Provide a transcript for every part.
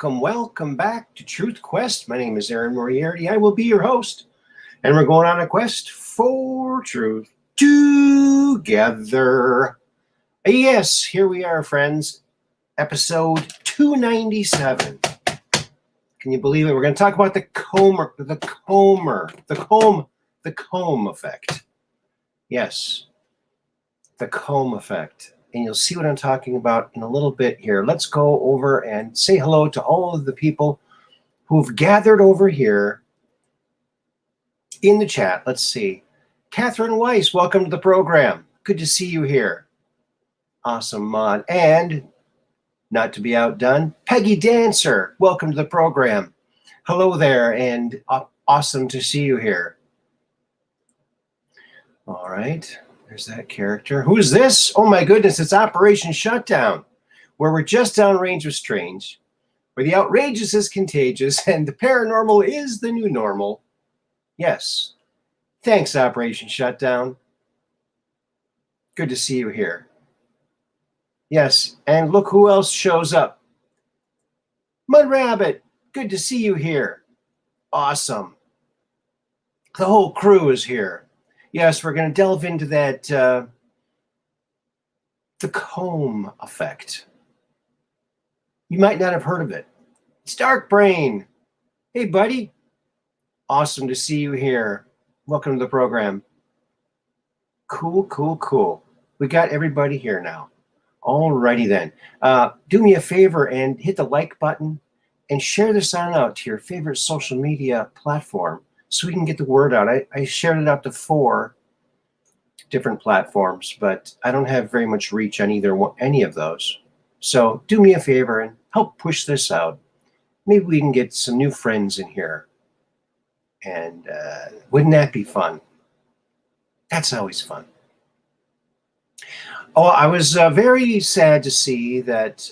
Welcome back to Truth Quest. My name is Aaron Moriarity. I will be your host, and we're going on a quest for truth together. Yes, here we are, friends. Episode 297. Can you believe it? We're going to talk about the comb effect. Yes, the comb effect. And you'll see what I'm talking about in a little bit here. Let's go over and say hello to all of the people who've gathered over here in the chat. Let's see. Catherine Weiss, welcome to the program. Good to see you here. Awesome, Mod. And not to be outdone, Peggy Dancer, welcome to the program. Hello there, and awesome to see you here. All right. There's that character. Who is this? Oh my goodness, it's Operation Shutdown, where we're just downrange with strange, where the outrageous is contagious, and the paranormal is the new normal. Yes. Thanks, Operation Shutdown. Good to see you here. Yes, and look who else shows up. Mud Rabbit, good to see you here. Awesome. The whole crew is here. Yes, we're going to delve into that, the comb effect. You might not have heard of it. It's Dark Brain. Hey, buddy. Awesome to see you here. Welcome to the program. Cool. We got everybody here now. Alrighty then. Do me a favor and hit the like button and share this on out to your favorite social media platform, so we can get the word out. I shared it out to 4 different platforms, but I don't have very much reach on any of those. So do me a favor and help push this out. Maybe we can get some new friends in here. And wouldn't that be fun? That's always fun. Oh, I was very sad to see that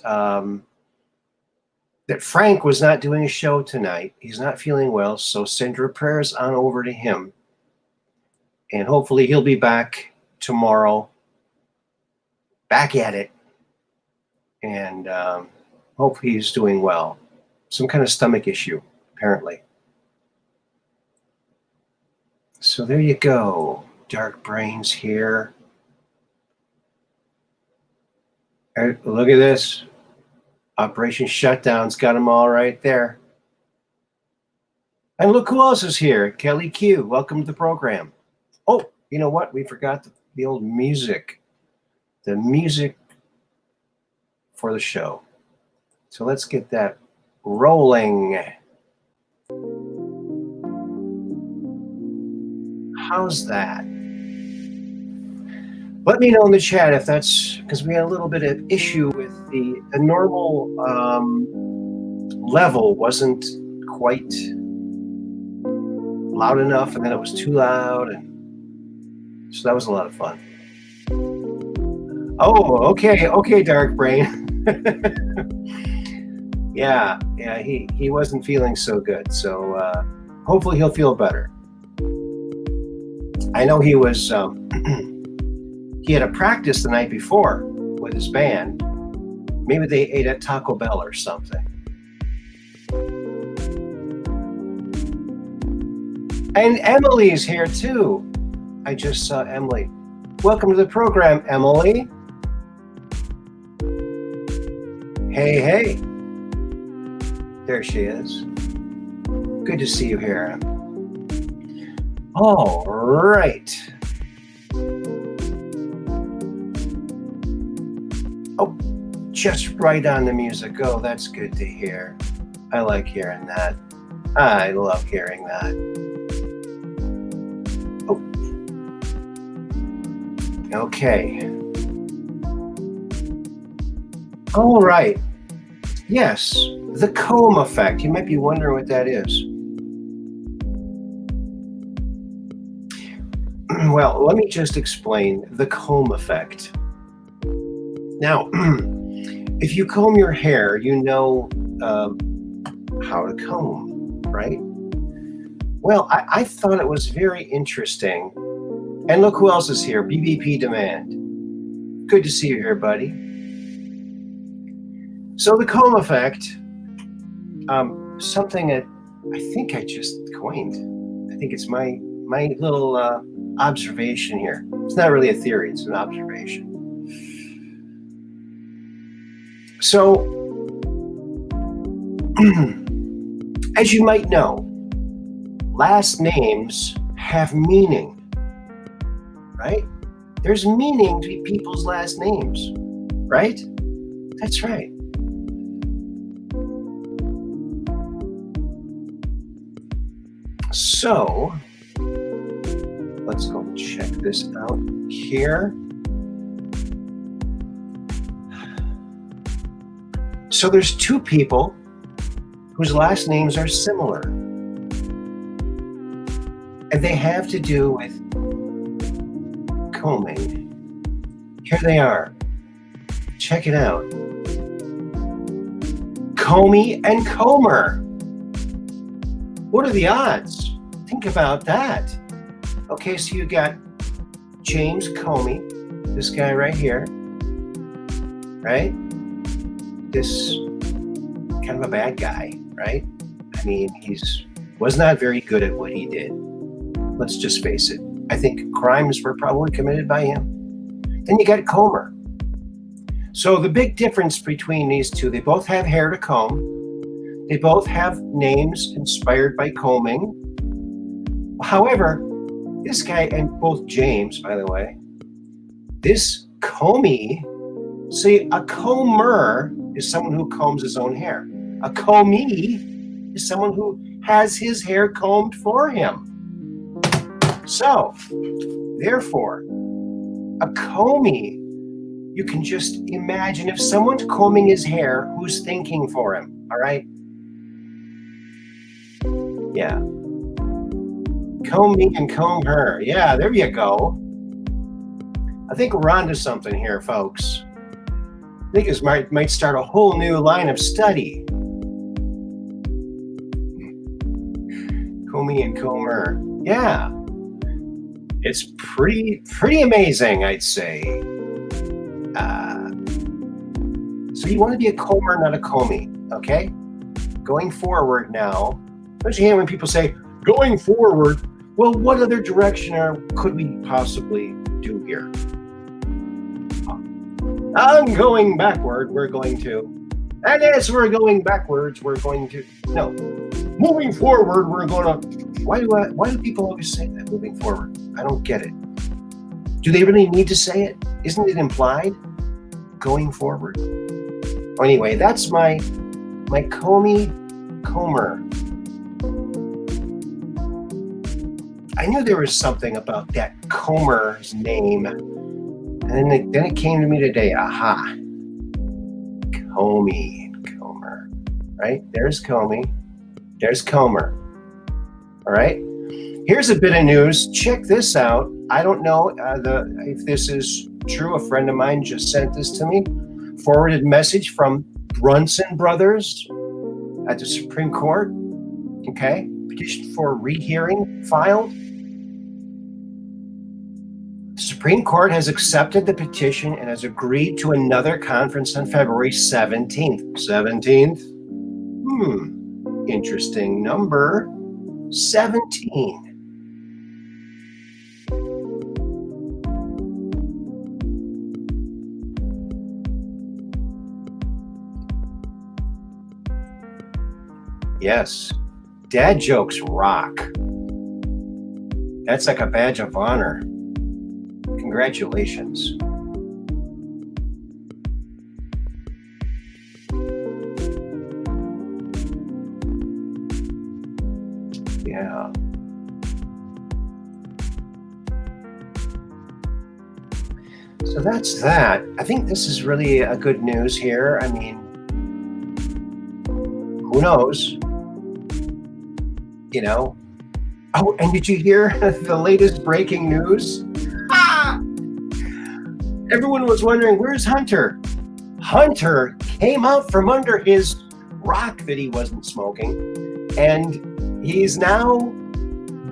that Frank was not doing a show tonight. He's not feeling well, so send your prayers on over to him. And hopefully he'll be back tomorrow, back at it. And hopefully he's doing well. Some kind of stomach issue, apparently. So there you go. Dark Brains here. Look at this. Operation Shutdown's got them all right there. And look who else is here. Kelly Q, welcome to the program. Oh, you know what? We forgot the old music. The music for the show. So let's get that rolling. How's that? Let me know in the chat if that's, because we had a little bit of issue with the normal level wasn't quite loud enough, and then it was too loud, and so that was a lot of fun. Oh, okay, Dark Brain. yeah, he wasn't feeling so good, so hopefully he'll feel better. I know he was. He had a practice the night before with his band. Maybe they ate at Taco Bell or something. And Emily's here too. I just saw Emily. Welcome to the program, Emily. Hey. There she is. Good to see you here. All right. Oh, just right on the music. Oh, that's good to hear. I like hearing that. I love hearing that. Oh. Okay. All right. Yes, the comb effect. You might be wondering what that is. Well, let me just explain the comb effect. Now, if you comb your hair, you know how to comb, right? Well, I thought it was very interesting. And look who else is here, BBP Demand. Good to see you here, buddy. So the comb effect, something that I think I just coined. I think it's my little observation here. It's not really a theory, it's an observation. So, as you might know, last names have meaning, right? There's meaning to people's last names, right? That's right. So, let's go check this out here. So there's two people whose last names are similar. And they have to do with combing. Here they are. Check it out. Comey and Comer. What are the odds? Think about that. Okay, so you got James Comey, this guy right here, right? This kind of a bad guy, right? I mean, was not very good at what he did. Let's just face it. I think crimes were probably committed by him. Then you got Comer. So the big difference between these two, they both have hair to comb. They both have names inspired by combing. However, this guy, and both James, by the way, this Comey, see, a comber is someone who combs his own hair. A combee is someone who has his hair combed for him. So, therefore, a combee, you can just imagine if someone's combing his hair, who's thinking for him, all right? Yeah. Comb me and comb her. Yeah, there you go. I think we're onto something here, folks. I think this might start a whole new line of study. Comb me and comb her. Yeah. It's pretty amazing, I'd say. So you want to be a comber, not a combee, okay? Going forward now, don't you hear when people say, going forward, well, what other direction could we possibly do here? I'm going backward, we're going to. And as we're going backwards, we're going to, no. Moving forward, we're going to, why do people always say that, moving forward? I don't get it. Do they really need to say it? Isn't it implied? Going forward? Well, anyway, that's my Comey Comer. I knew there was something about that Comer's name. And then it came to me today. Aha. Comey and Comer. Right? There's Comey. There's Comer. All right? Here's a bit of news. Check this out. I don't know if this is true. A friend of mine just sent this to me. Forwarded message from Brunson Brothers at the Supreme Court. Okay? Petition for rehearing filed. The Supreme Court has accepted the petition and has agreed to another conference on February 17th. 17th? Interesting number. 17. Yes, dad jokes rock. That's like a badge of honor. Congratulations. Yeah. So that's that. I think this is really a good news here. I mean, who knows? You know. Oh, and did you hear the latest breaking news? Everyone was wondering, where's Hunter? Hunter came out from under his rock that he wasn't smoking, and he's now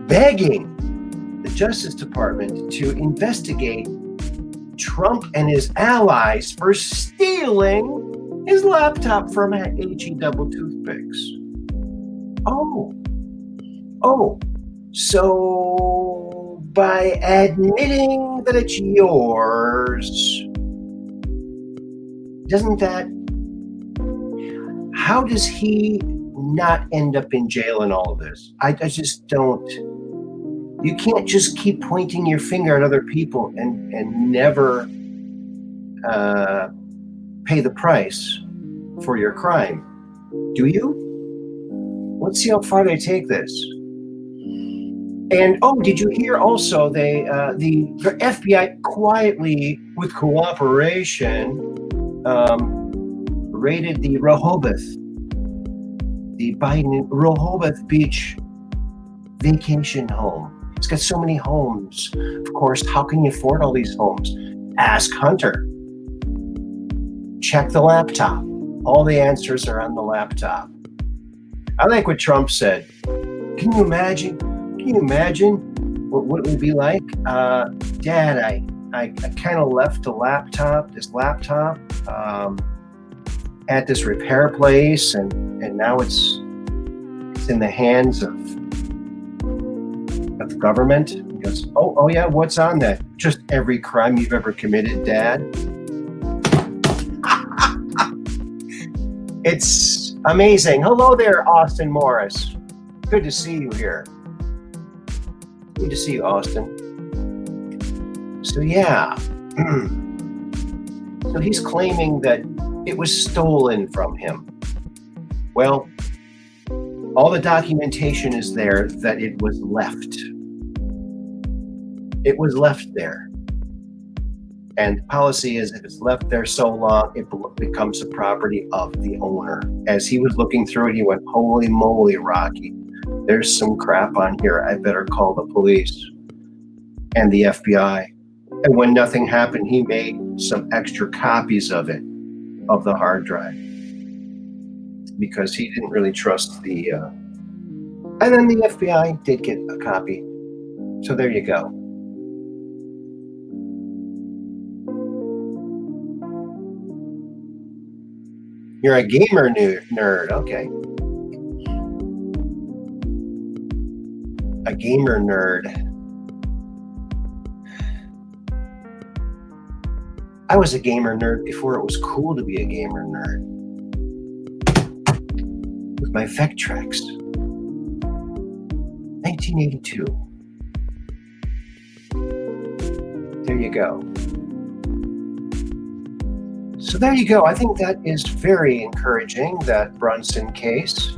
begging the Justice Department to investigate Trump and his allies for stealing his laptop from HE double toothpicks. So by admitting that it's yours, doesn't that, how does he not end up in jail in all of this? I just don't. You can't just keep pointing your finger at other people and never pay the price for your crime, do you? Let's see how far they take this. And did you hear also the FBI quietly, with cooperation, raided the Biden Rehoboth Beach vacation home. It's got so many homes. Of course, how can you afford all these homes? Ask Hunter. Check the laptop. All the answers are on the laptop. I like what Trump said. Can you imagine what it would be like? Dad, I kind of left this laptop at this repair place, and now it's in the hands of the government. He goes, oh yeah, what's on that? Just every crime you've ever committed, Dad. It's amazing. Hello there, Austin Morris. Good to see you here. Good to see you, Austin. So yeah, so he's claiming that it was stolen from him. Well, all the documentation is there that it was left. It was left there. And the policy is if it's left there so long, it becomes the property of the owner. As he was looking through it, he went, holy moly, Rocky, there's some crap on here. I better call the police and the FBI. And when nothing happened, he made some extra copies of it, of the hard drive, because he didn't really trust the, and then the FBI did get a copy. So there you go. You're a gamer nerd, okay. A gamer nerd. I was a gamer nerd before it was cool to be a gamer nerd. With my Vectrex. 1982. There you go. So there you go. I think that is very encouraging, that Brunson case.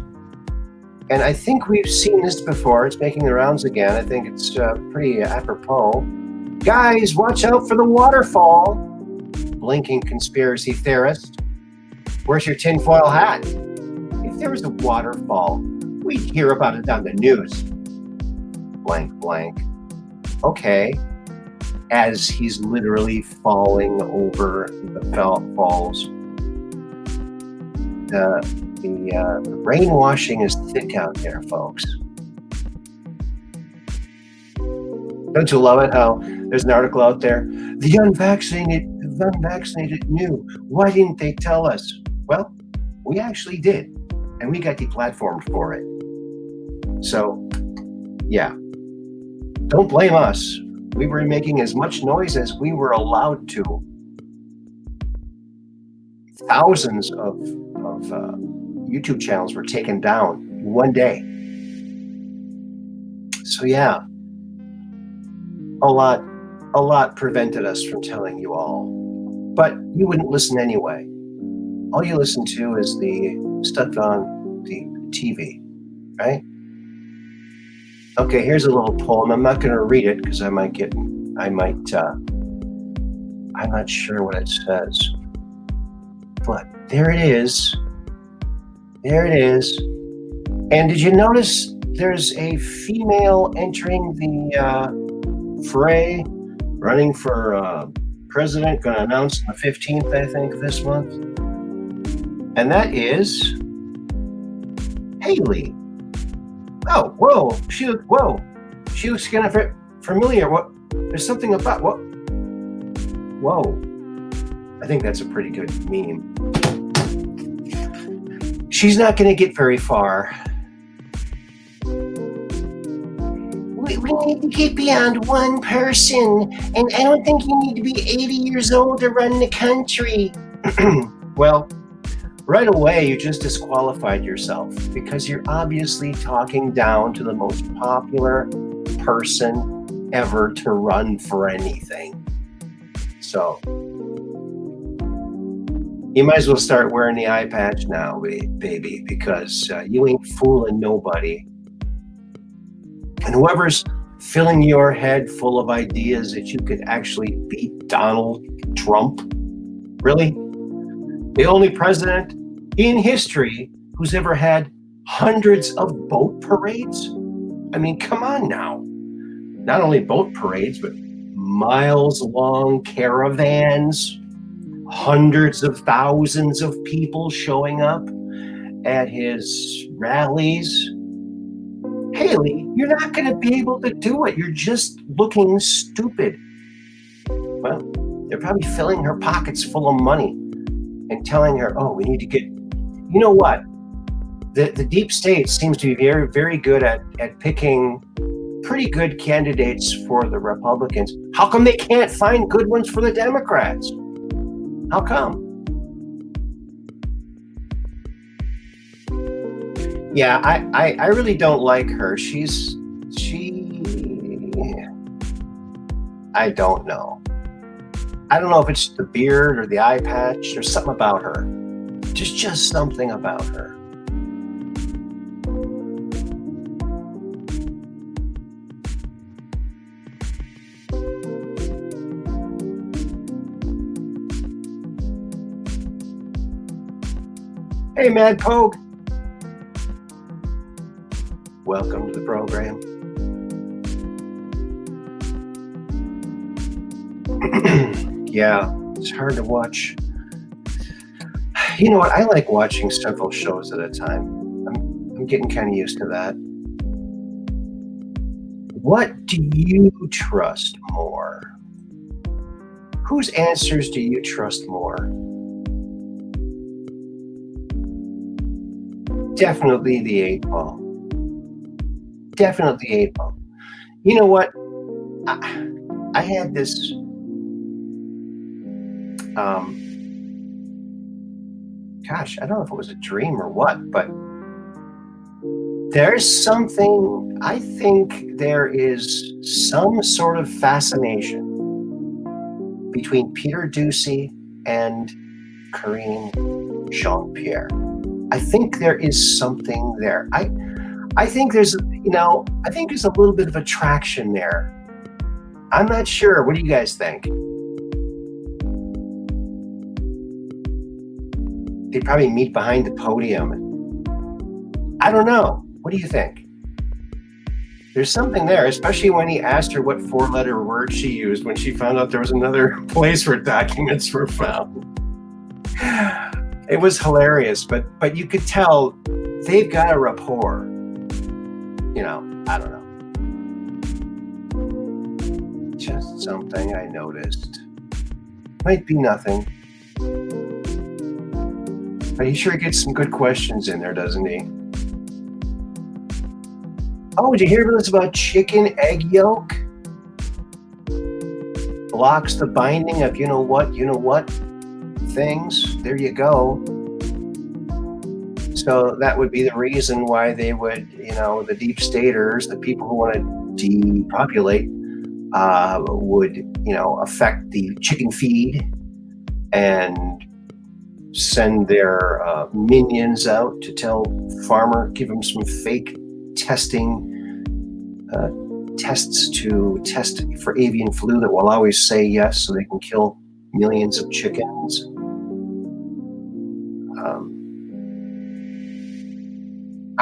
And I think we've seen this before. It's making the rounds again. I think it's pretty apropos. Guys, watch out for the waterfall. Blinking conspiracy theorist. Where's your tinfoil hat? If there was a waterfall, we'd hear about it on the news. Blank, blank. Okay. As he's literally falling over the falls. The brainwashing is thick out there, folks. Don't you love it how there's an article out there? The unvaccinated knew. Why didn't they tell us? Well, we actually did, and we got deplatformed for it. So, yeah. Don't blame us. We were making as much noise as we were allowed to. Thousands of YouTube channels were taken down in one day. So yeah, a lot prevented us from telling you all, but you wouldn't listen anyway. All you listen to is the stuff on the TV, right? Okay, here's a little poem. I'm not going to read it because I'm not sure what it says. But there it is. There it is. And did you notice there's a female entering the fray, running for president, going to announce on the 15th, I think, this month? And that is Haley. Oh, whoa. Whoa. She looks kind of familiar. What? There's something about what? Whoa. I think that's a pretty good meme. She's not going to get very far. We need to get beyond one person, and I don't think you need to be 80 years old to run the country. Well, right away, you just disqualified yourself because you're obviously talking down to the most popular person ever to run for anything. So you might as well start wearing the eye patch now, baby, because you ain't fooling nobody. And whoever's filling your head full of ideas that you could actually beat Donald Trump, really? The only president in history who's ever had hundreds of boat parades? I mean, come on now. Not only boat parades, but miles-long caravans, hundreds of thousands of people showing up at his rallies. Haley, you're not going to be able to do it. You're just looking stupid. Well, they're probably filling her pockets full of money and telling her, oh, we need to get, you know what? The deep state seems to be very, very good at picking pretty good candidates for the Republicans. How come they can't find good ones for the Democrats? How come? Yeah, I really don't like her. I don't know. I don't know if it's the beard or the eye patch. There's something about her. Just something about her. Hey, Mad Pogue. Welcome to the program. Yeah, it's hard to watch. You know what? I like watching several shows at a time. I'm getting kind of used to that. What do you trust more? Whose answers do you trust more? Definitely the 8 ball. Definitely 8 ball. You know what? I had this gosh, I don't know if it was a dream or what, but there's something, I think there is some sort of fascination between Peter Ducey and Karine Jean-Pierre. I think there is something there. I think there's, I think there's a little bit of attraction there. I'm not sure. What do you guys think? They probably meet behind the podium. I don't know. What do you think? There's something there, especially when he asked her what 4-letter word she used when she found out there was another place where documents were found. It was hilarious, but you could tell they've got a rapport. I don't know. Just something I noticed. Might be nothing. But he sure gets some good questions in there, doesn't he? Oh, did you hear this about chicken egg yolk? Blocks the binding of you know what things. There you go. So that would be the reason why they would, the deep staters, the people who want to depopulate, would, affect the chicken feed and send their minions out to tell farmer, give them some fake testing tests to test for avian flu that will always say yes so they can kill millions of chickens.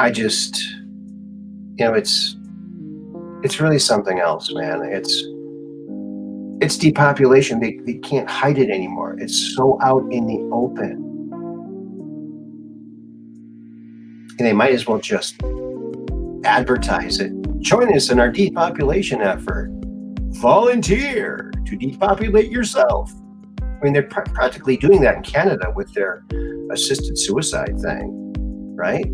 I just, it's really something else, man. It's depopulation. They can't hide it anymore. It's so out in the open. And they might as well just advertise it Join us in our depopulation effort. Volunteer to depopulate yourself. I mean, they're practically doing that in Canada with their assisted suicide thing, right?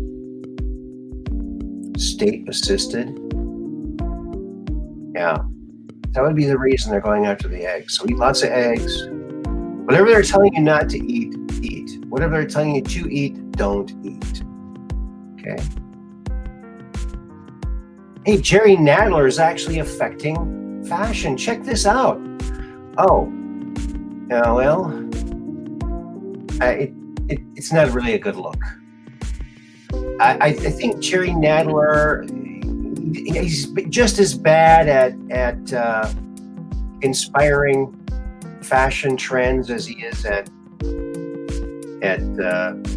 State assisted. Yeah, that would be the reason they're going after the eggs. So eat lots of eggs. Whatever they're telling you not to eat, eat. Whatever they're telling you to eat, don't eat. Okay. Hey, Jerry Nadler is actually affecting fashion. Check this out. Oh, well, it's not really a good look. I think Jerry Nadler, he's just as bad at inspiring fashion trends as he is at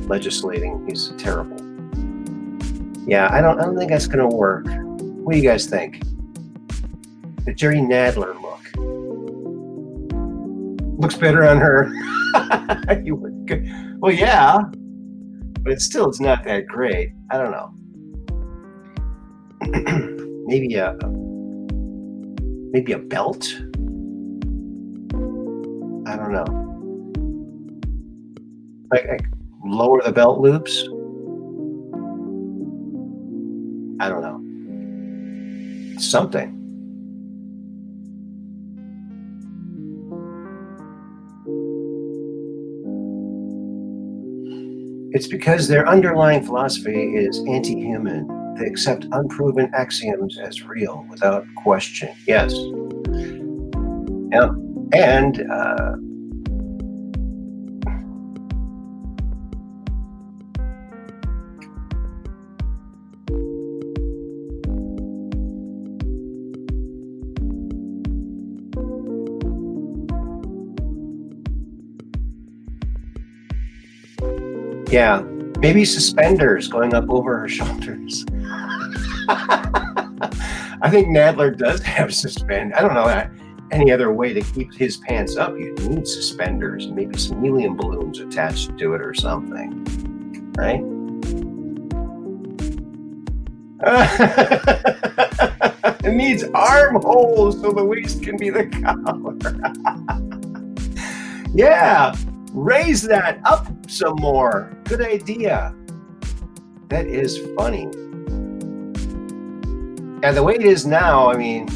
legislating. He's terrible. Yeah, I don't think that's gonna work. What do you guys think? The Jerry Nadler look looks better on her. You would, well, yeah, but it's not that great. I don't know. maybe a belt. I don't know. Like lower the belt loops. I don't know. Something. It's because their underlying philosophy is anti-human. They accept unproven axioms as real without question. Yes. Yeah. And yeah, maybe suspenders going up over her shoulders. I think Nadler does have suspend. I don't know any other way to keep his pants up. You'd need suspenders and maybe some helium balloons attached to it or something, right? It needs armholes so the waist can be the collar. Yeah. Raise that up some more. Good idea. That is funny. And the way it is now, I mean,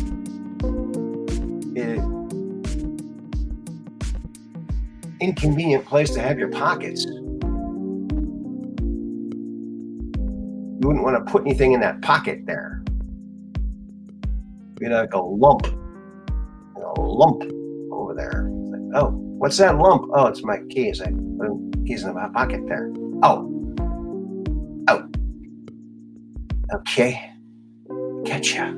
inconvenient place to have your pockets. You wouldn't want to put anything in that pocket there. You'd like a lump over there. It's like, oh, what's that lump? Oh, it's my keys. I put keys in my pocket there. Oh. Okay. Getcha.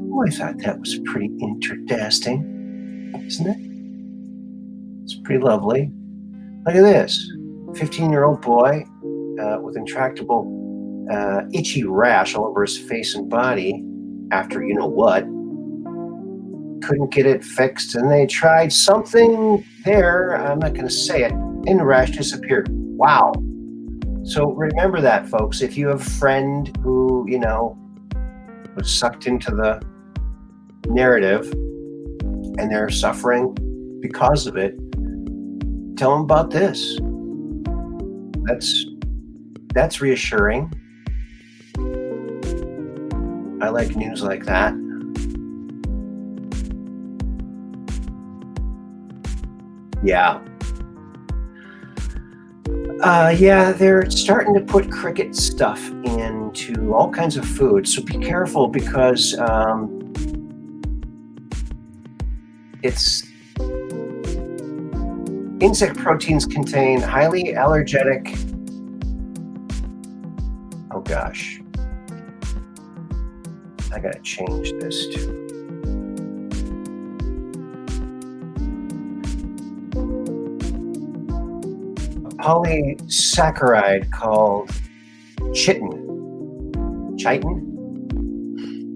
Oh, I thought that was pretty interdasting, isn't it? It's pretty lovely. Look at this. 15-year-old boy with intractable itchy rash all over his face and body after you know what. Couldn't get it fixed, and they tried something there. I'm not going to say it. And the rash disappeared. Wow. So remember that, folks. If you have a friend who, you know, was sucked into the narrative and they're suffering because of it, tell them about this. That's reassuring. I like news like that. Yeah. Yeah, they're starting to put cricket stuff into all kinds of food. So be careful because insect proteins contain highly allergenic. Oh gosh. I gotta change this too. Polysaccharide called chitin.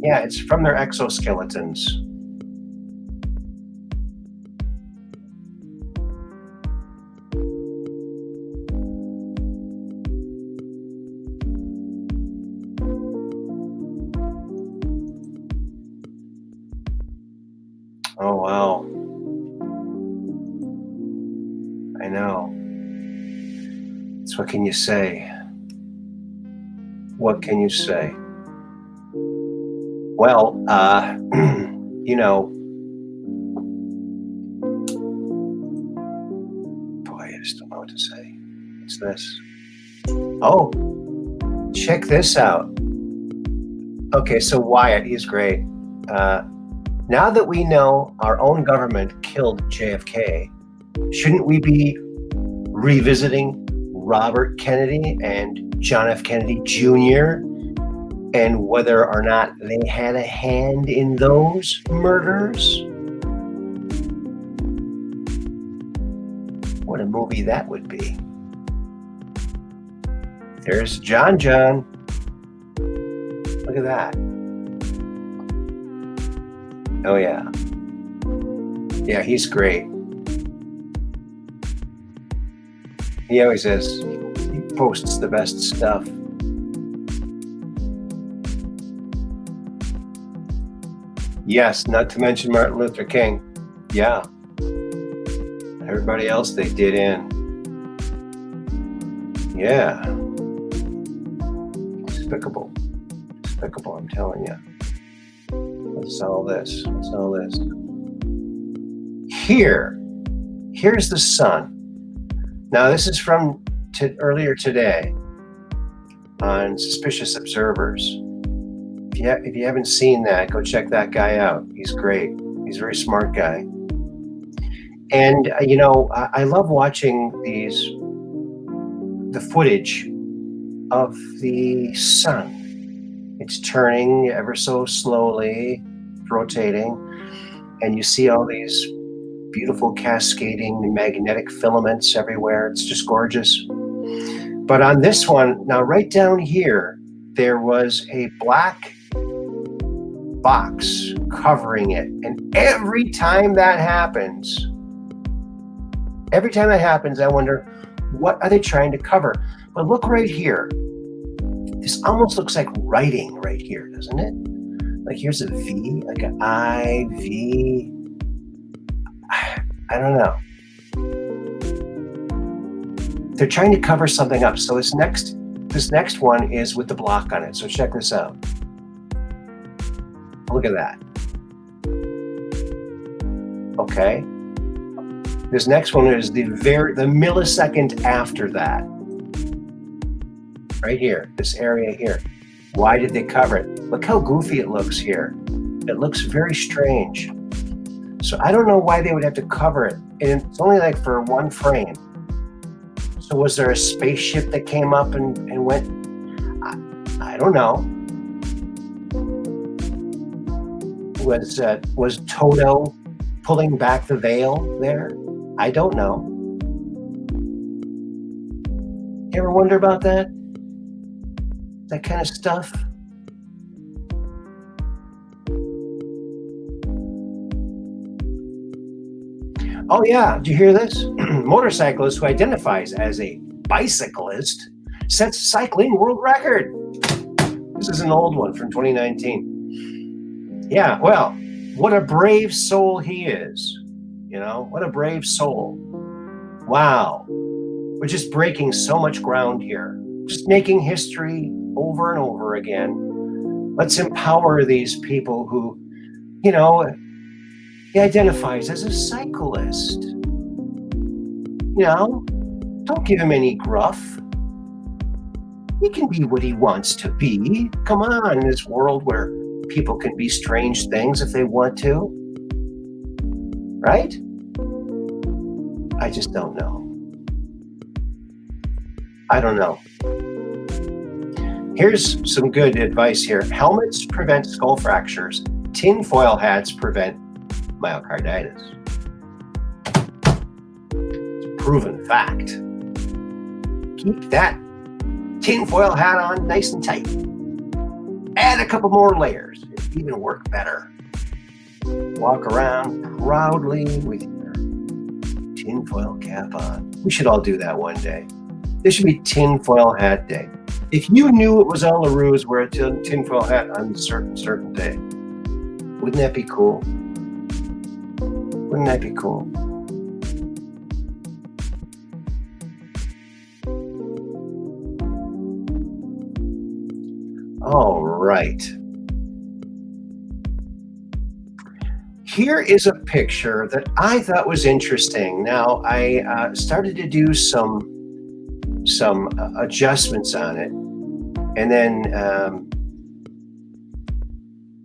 Yeah, it's from their exoskeletons. I know. So what can you say? What can you say? Well, you know, boy, I just don't know what to say. What's this? Oh, check this out. Okay, so Wyatt, he's great. Now that we know our own government killed JFK, shouldn't we be revisiting Robert Kennedy and John F. Kennedy Jr. and whether or not they had a hand in those murders? What a movie that would be. There's John. Look at that. Oh, yeah. Yeah, he's great. He always says he posts the best stuff. Yes, not to mention Martin Luther King. Yeah. Everybody else they did in. Yeah. Despicable. Despicable, I'm telling you. What's all this? What's all this? Here's the sun. Now, this is from earlier today on Suspicious Observers. If you haven't seen that, go check that guy out. He's great. He's a very smart guy. And, you know, I love watching the footage of the sun. It's turning ever so slowly, rotating, and you see all these beautiful cascading magnetic filaments everywhere. It's just gorgeous. But on this one, now right down here, there was a black box covering it. And every time that happens, I wonder, what are they trying to cover? But look right here. This almost looks like writing right here, doesn't it? Like here's a V, like an I, V. I don't know. They're trying to cover something up. So this next one is with the block on it. So check this out. Look at that. Okay. This next one is the millisecond after that. Right here, this area here. Why did they cover it? Look how goofy it looks here. It looks very strange. So I don't know why they would have to cover it. And it's only like for one frame. So was there a spaceship that came up and went? I don't know. Was Toto pulling back the veil there? I don't know. You ever wonder about that? That kind of stuff? Oh yeah, did you hear this? Motorcyclist who identifies as a bicyclist sets cycling world record. This is an old one from 2019. Yeah, well, what a brave soul he is. You know, what a brave soul. Wow. We're just breaking so much ground here. Just making history over and over again. Let's empower these people who, you know, he identifies as a cyclist. You know, don't give him any gruff. He can be what he wants to be. Come on, in this world where people can be strange things if they want to. Right? I just don't know. I don't know. Here's some good advice here. Helmets prevent skull fractures. Tinfoil hats prevent myocarditis. It's a proven fact. Keep that tinfoil hat on nice and tight. Add a couple more layers. It'll even work better. Walk around proudly with your tinfoil cap on. We should all do that one day. This should be Tinfoil Hat Day. If you knew it was all a ruse, wear a tinfoil hat on a certain day. Wouldn't that be cool? Wouldn't that be cool? right. Here is a picture that I thought was interesting. Now, I started to do some adjustments on it, and then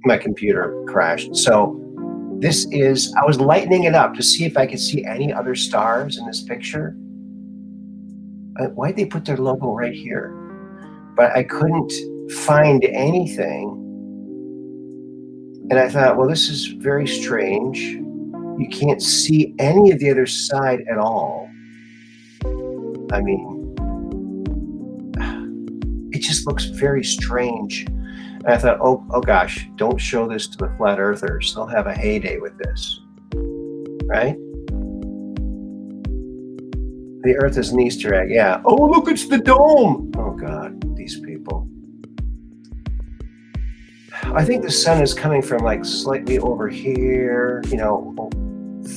my computer crashed. So this is, I was lightening it up to see if I could see any other stars in this picture. Why'd they put their logo right here? But I couldn't find anything. And I thought, well, this is very strange. You can't see any of the other side at all. I mean, it just looks very strange. And I thought, oh gosh, don't show this to the flat earthers. They'll have a heyday with this, right? The earth is an Easter egg, yeah. Oh, look, it's the dome. Oh God, these people. I think the sun is coming from like slightly over here, you know,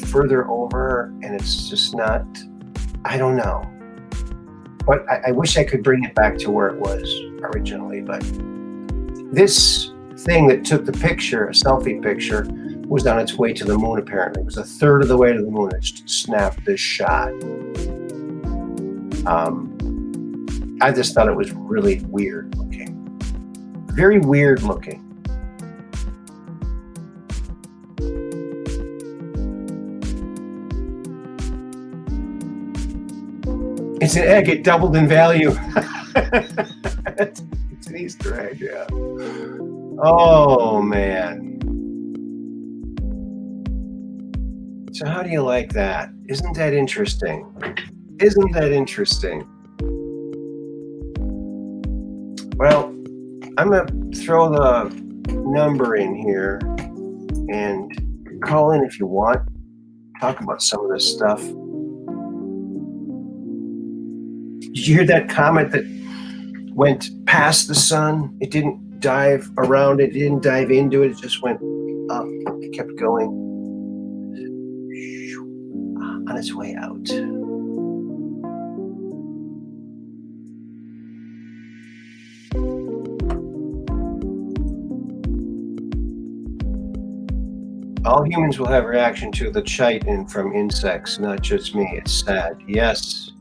further over, and it's just not, I don't know. But I wish I could bring it back to where it was originally. But this thing that took the picture, a selfie picture, was on its way to the moon apparently. It was a third of the way to the moon. It snapped this shot. I just thought it was really weird looking. Very weird looking. It's an egg. It doubled in value. It's an Easter egg, yeah. Oh, man. So how do you like that? Isn't that interesting? Isn't that interesting? Well, I'm going to throw the number in here and call in if you want. Talk about some of this stuff. Did you hear that comet that went past the sun? It didn't dive around it. It didn't dive into it. It just went up. It kept going on its way out. All humans will have reaction to the chitin from insects, not just me. It's sad. Yes.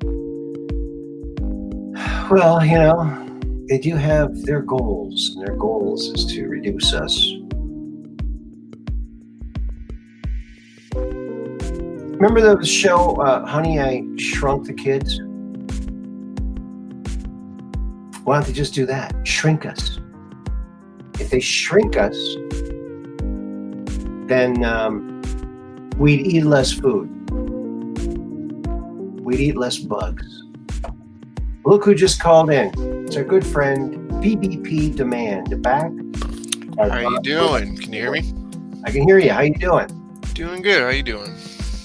Well, you know, they do have their goals, and their goals is to reduce us. Remember the show, Honey, I Shrunk the Kids? Why don't they just do that? Shrink us. If they shrink us, then we'd eat less food. We'd eat less bugs. Look who just called in. It's our good friend, BBP Demand. Back. How you doing? Can you hear me? I can hear you. How you doing? Doing good. How you doing?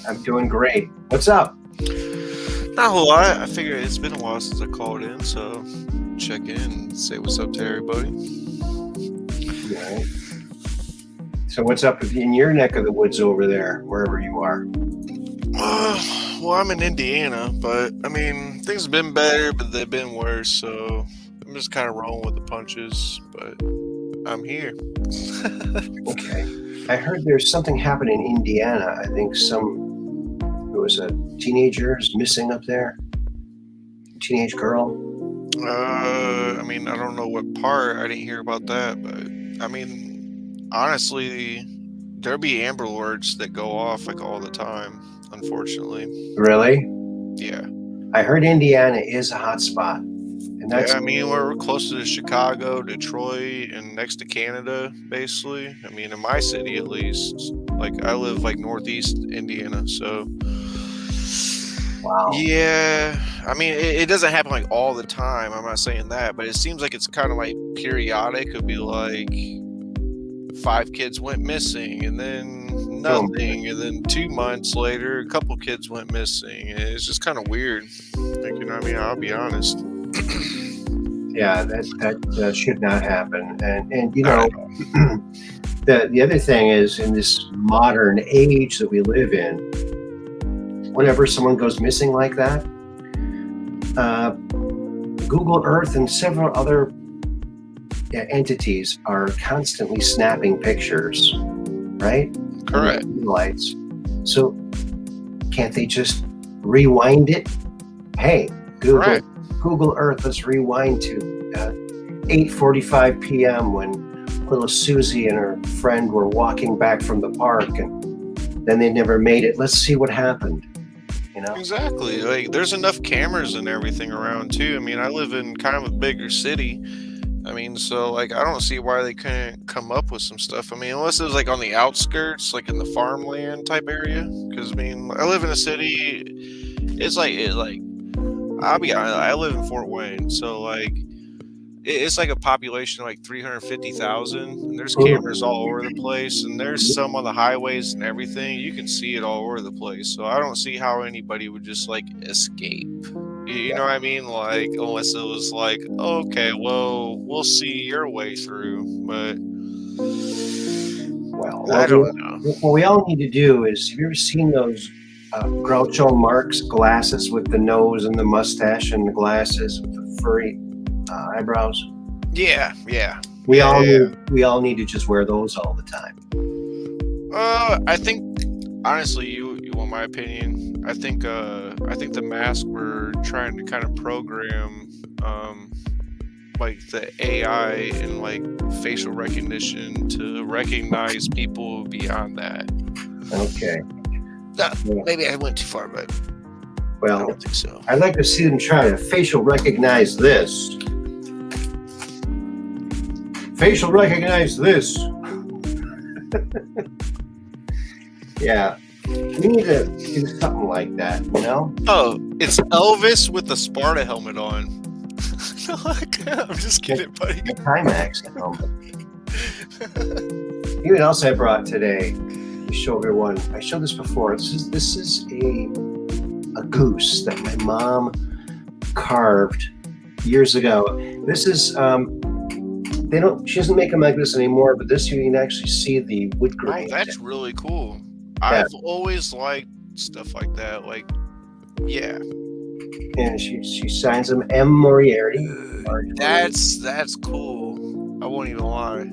I'm doing great. What's up? Not a whole lot. I figured it's been a while since I called in, so check in and say what's up to everybody. All right. So what's up in your neck of the woods over there, wherever you are? Well, I'm in Indiana, but I mean, things have been better, but they've been worse, so I'm just kind of rolling with the punches, but I'm here. Okay. I heard there's something happening in Indiana. I think there was a teenager is missing up there. Teenage girl. I mean, I don't know what part. I didn't hear about that, but I mean, honestly, there'll be Amber Alerts that go off like all the time, unfortunately. Really? Yeah. I heard Indiana is a hot spot. And that's, yeah, I mean, we're close to Chicago, Detroit, and next to Canada, basically. I mean, in my city, at least. Like, I live, like, northeast Indiana, so... Wow. Yeah. I mean, it doesn't happen, like, all the time. I'm not saying that. But it seems like it's kind of, like, periodic. It'll be, like, 5 kids went missing, and then nothing. And then 2 months later, a couple kids went missing. And it's just kind of weird. Like, you know what I mean? I'll be honest. Yeah, that should not happen. And you know, the other thing is, in this modern age that we live in, whenever someone goes missing like that, Google Earth and several other entities are constantly snapping pictures, right? Correct. Lights. So can't they just rewind it? Hey, Google Earth, let's rewind to 8:45 p.m. when little Susie and her friend were walking back from the park, and then they never made it. Let's see what happened. Exactly. Like, there's enough cameras and everything around too. I mean, I live in kind of a bigger city. I mean, so like, I don't see why they couldn't come up with some stuff. I mean, unless it was like on the outskirts, like in the farmland type area. Because I mean, I live in a city. It's like I'll be honest, I live in Fort Wayne, so like it's like a population of like 350,000, and there's cameras all over the place, and there's some on the highways and everything. You can see it all over the place. So I don't see how anybody would just like escape. You know what I mean? Like, unless it was like, okay, well, we'll see your way through, but I don't know. What we all need to do is, have you ever seen those Groucho Marx glasses with the nose and the mustache and the glasses with the furry eyebrows? Yeah. We all need to just wear those all the time. I think, honestly, you want my opinion? I think the mask we're trying to kind of program, like the AI and like facial recognition to recognize people beyond that. Okay. Maybe I went too far, but I don't think so. I'd like to see them try to facial recognize this. Facial recognize this. Yeah. We need to do something like that, Oh, it's Elvis with the Sparta helmet on. I'm just kidding, buddy. Timex helmet. You know what else I brought today? To show everyone. I showed this before. This is a goose that my mom carved years ago. This is she doesn't make them like this anymore, but this you can actually see the wood grain. Oh, that's really cool. I've always liked stuff like that. Like, yeah. And she signs them M. Moriarity. That's cool. I won't even lie.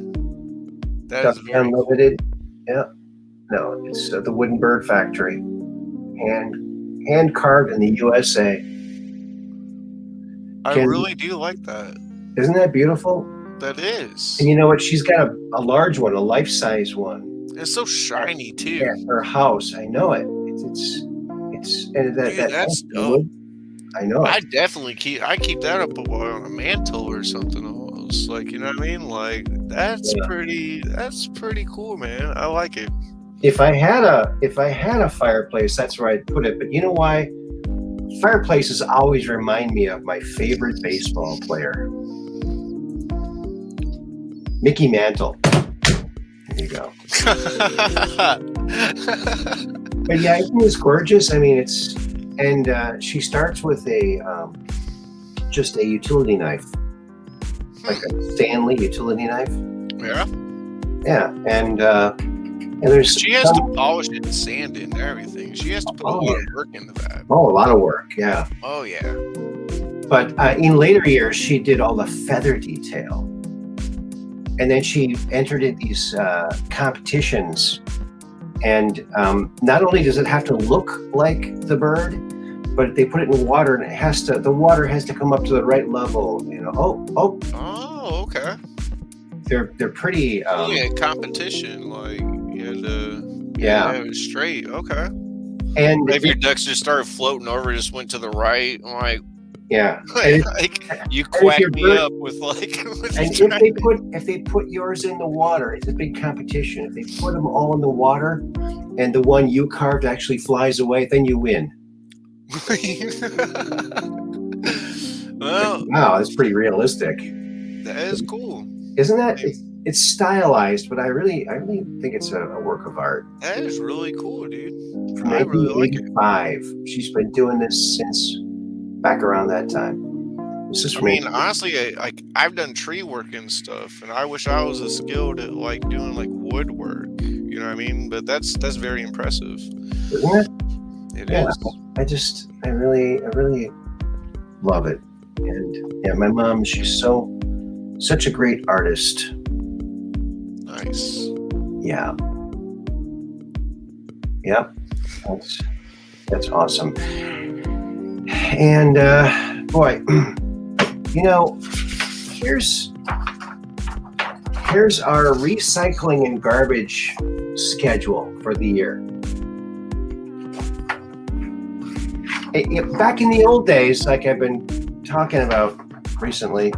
That is very Unlimited. Cool. Yeah. No, it's the Wooden Bird Factory, hand carved in the USA. I really do like that. Isn't that beautiful? That is. And you know what? She's got a large one, a life-size one. It's so shiny too. Yeah, her house. I know it. It's and that's dope. I know. I definitely keep that up on a mantle or something almost. Like, you know what I mean? Like, that's pretty cool, man. I like it. If I had a fireplace, that's where I'd put it. But you know why? Fireplaces always remind me of my favorite baseball player, Mickey Mantle. There you go. But yeah, isn't this gorgeous? I mean, she starts with just a utility knife, like a Stanley utility knife. Yeah. Yeah, and there's she has to polish it and sand it and everything. She has to put a lot of work into that. Oh, a lot of work, yeah. Oh yeah. But in later years, she did all the feather detail. And then she entered in these competitions. And not only does it have to look like the bird, but they put it in water, and the water has to come up to the right level. Oh, okay. They're pretty. Competition, like have it straight. Okay. And maybe your ducks just started floating over, just went to the right. I'm like. Yeah, like you quack me up with like. And if they put yours in the water, it's a big competition. If they put them all in the water, and the one you carved actually flies away, then you win. Well, wow, that's pretty realistic. That is cool, isn't that? It's stylized, but I really think it's a work of art. That is really cool, dude. From 1985, she's been doing this since. Back around that time. Honestly, I've done tree work and stuff, and I wish I was as skilled at like doing like woodwork. You know what I mean? But that's very impressive. Isn't it? It is. I really love it. And yeah, my mom, she's so Such a great artist. Nice. Yeah. Yep. That's awesome. And boy, here's our recycling and garbage schedule for the year. Back in the old days, like I've been talking about recently,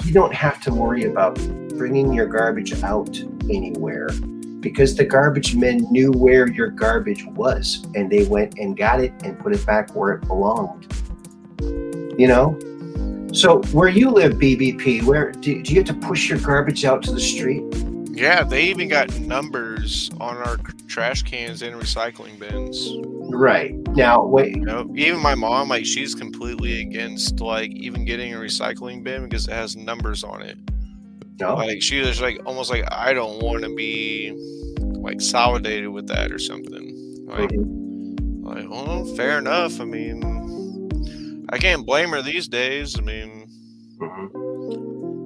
you don't have to worry about bringing your garbage out anywhere because the garbage men knew where your garbage was and they went and got it and put it back where it belonged. So where you live, BBP, where do you have to push your garbage out to the street? Yeah, they even got numbers on our trash cans and recycling bins. Right. Now, wait. Even my mom, like, she's completely against, like, even getting a recycling bin because it has numbers on it. No. Like, she was, like, almost like, I don't want to be, like, solidated with that or something. Like, well, fair enough. I mean, I can't blame her these days. I mean,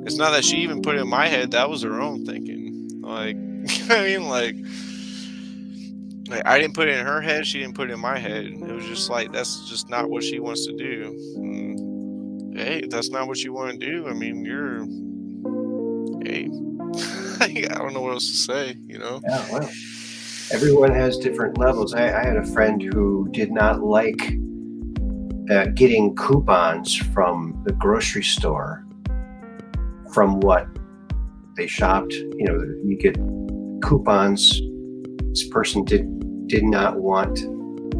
it's not that she even put it in my head. That was her own thinking. Like, I mean, like I didn't put it in her head. She didn't put it in my head. It was just like, that's just not what she wants to do. And, hey, if that's not what you want to do, I mean, I don't know what else to say, Yeah, well, everyone has different levels. I had a friend who did not like getting coupons from the grocery store from what they shopped. You get coupons. This person did not want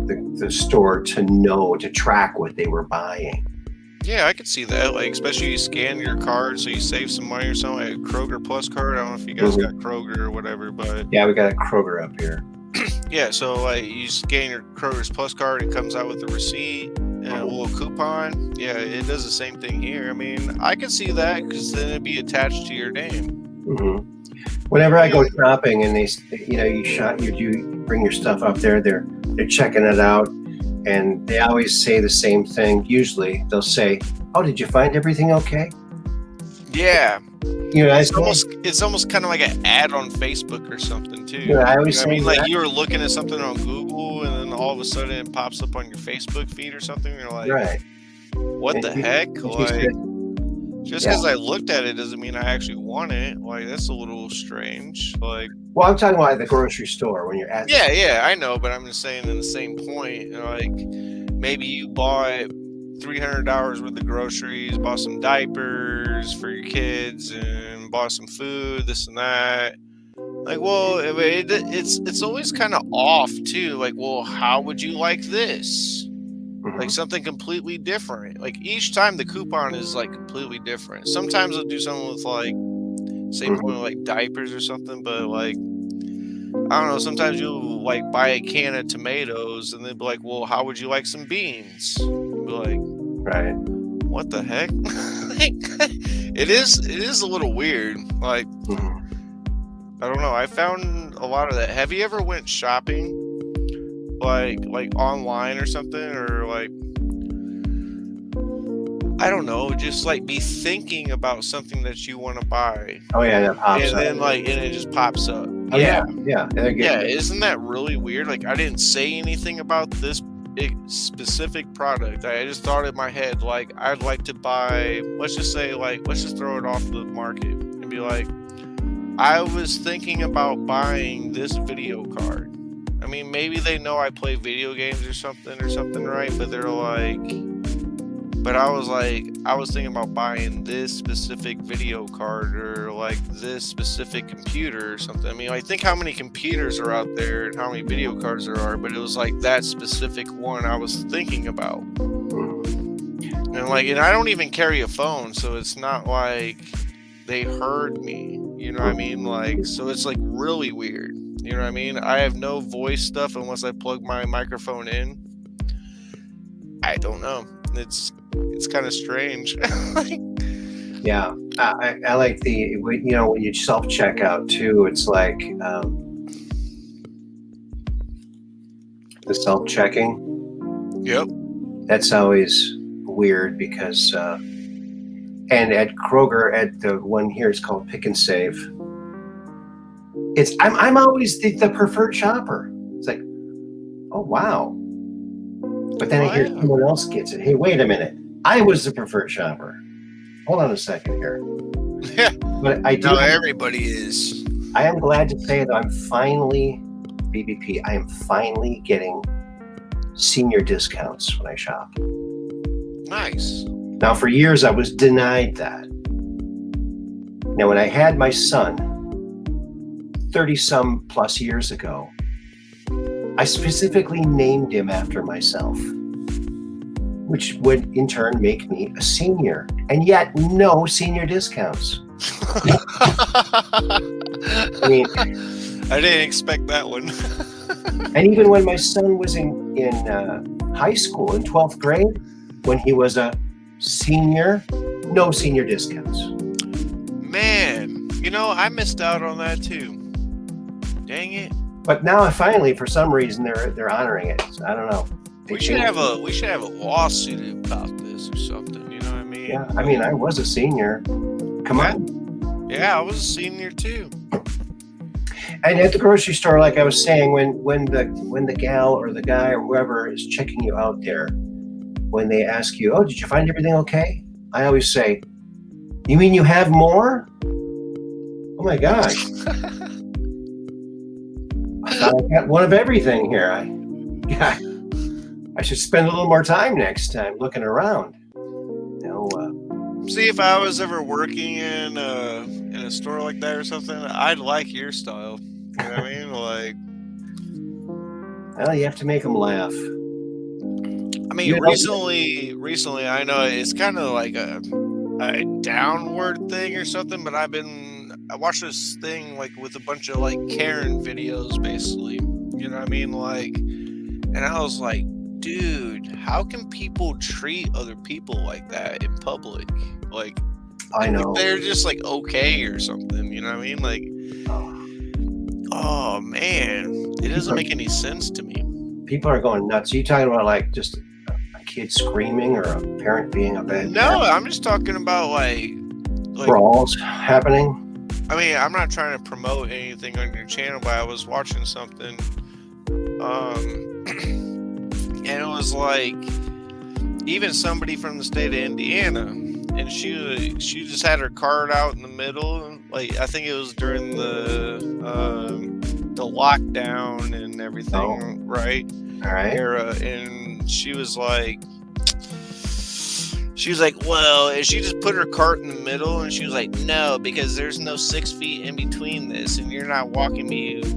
the store to track what they were buying. Yeah, I could see that. Like, especially you scan your card so you save some money or something. Like a Kroger Plus card. I don't know if you guys got Kroger or whatever, but yeah, we got a Kroger up here. Yeah, so like you scan your Kroger's Plus card, it comes out with a receipt and a little coupon. Yeah, it does the same thing here. I mean, I can see that because then it'd be attached to your name. Whenever I go shopping and you bring your stuff up there, they're checking it out, and they always say the same thing. Usually, they'll say, "Oh, did you find everything okay?" Yeah. It's almost kind of like an ad on Facebook or something too. Yeah, I always say like that. you were looking at something on Google and then all of a sudden it pops up on your Facebook feed or something. And you're like, right? What the heck? Like, just because I looked at it doesn't mean I actually want it. Like, that's a little strange. Like, well, I'm talking about at the grocery store when you're at. Yeah, I know, but I'm just saying in the same point. Like, maybe you bought $300 worth of groceries, bought some diapers for your kids, and bought some food, this and that. Like, well, it's always kind of off too. Like, well, how would you like this? Like something completely different. Like each time the coupon is like completely different. Sometimes they'll do something with like, say, like diapers or something, but like, I don't know. Sometimes you'll like buy a can of tomatoes and they'll be like, well, how would you like some beans? You'll be like, right. What the heck? It is a little weird. Like, I don't know. I found a lot of that. Have you ever went shopping like online or something, or like, I don't know, just like be thinking about something that you want to buy. Oh yeah, that pops and up. then and it just pops up. Oh, yeah. Isn't that really weird? Like, I didn't say anything about this specific product. I just thought in my head, like, I'd like to buy, let's just throw it off the market and be like, I was thinking about buying this video card. I mean, maybe they know I play video games or something, right? But they're like, but I was thinking about buying this specific video card or like this specific computer or something. I mean, I think how many computers are out there and how many video cards there are, but it was like that specific one I was thinking about. And I don't even carry a phone, so it's not like they heard me, you know what I mean? Like, so it's like really weird. You know what I mean? I have no voice stuff unless I plug my microphone in. I don't know. It's kind of strange. Yeah, I like when you self checkout too. It's like the self checking. Yep. That's always weird because And at Kroger, at the one here, it's called Pick and Save. I'm always the preferred shopper. It's like, oh wow. But then I hear someone else gets it. Hey, wait a minute. I was the preferred shopper. Hold on a second here. Yeah. But I do. No, everybody is. I am glad to say that I'm finally, BBP, I am finally getting senior discounts when I shop. Nice. Now, for years, I was denied that. Now, when I had my son 30-some plus years ago, I specifically named him after myself, which would in turn make me a senior, and yet no senior discounts. I mean, I didn't expect that one. And even when my son was in high school, in 12th grade, when he was a senior, no senior discounts. Man, I missed out on that too. Dang it. But now, finally, for some reason, they're honoring it. So I don't know. We should have a lawsuit about this or something. You know what I mean? Yeah, I mean, I was a senior. Come on. Yeah, I was a senior too. And at the grocery store, like I was saying, when the gal or the guy or whoever is checking you out there, when they ask you, "Oh, did you find everything okay?" I always say, "You mean you have more?" Oh my gosh. I got one of everything here. I should spend a little more time next time looking around. See, if I was ever working in a store like that or something, I'd like your style. You know what I mean? Well, you have to make them laugh. I mean, recently, I know it's kind of like a downward thing or something, but I watched this thing like with a bunch of like Karen videos, basically. You know what I mean? And I was like, dude, how can people treat other people like that in public? Like, I know they're just like okay or something. You know what I mean? Oh man, it doesn't make any sense to me. People are going nuts. Are you talking about like just a kid screaming or a parent being a bad? No, I'm just talking about like brawls happening. I mean, I'm not trying to promote anything on your channel, but I was watching something, and it was like even somebody from the state of Indiana, and she just had her card out in the middle, like I think it was during the lockdown and everything, right? All right. Era, and she was like, well, and she just put her cart in the middle, and she was like, no, because there's no 6 feet in between this, and you're not walking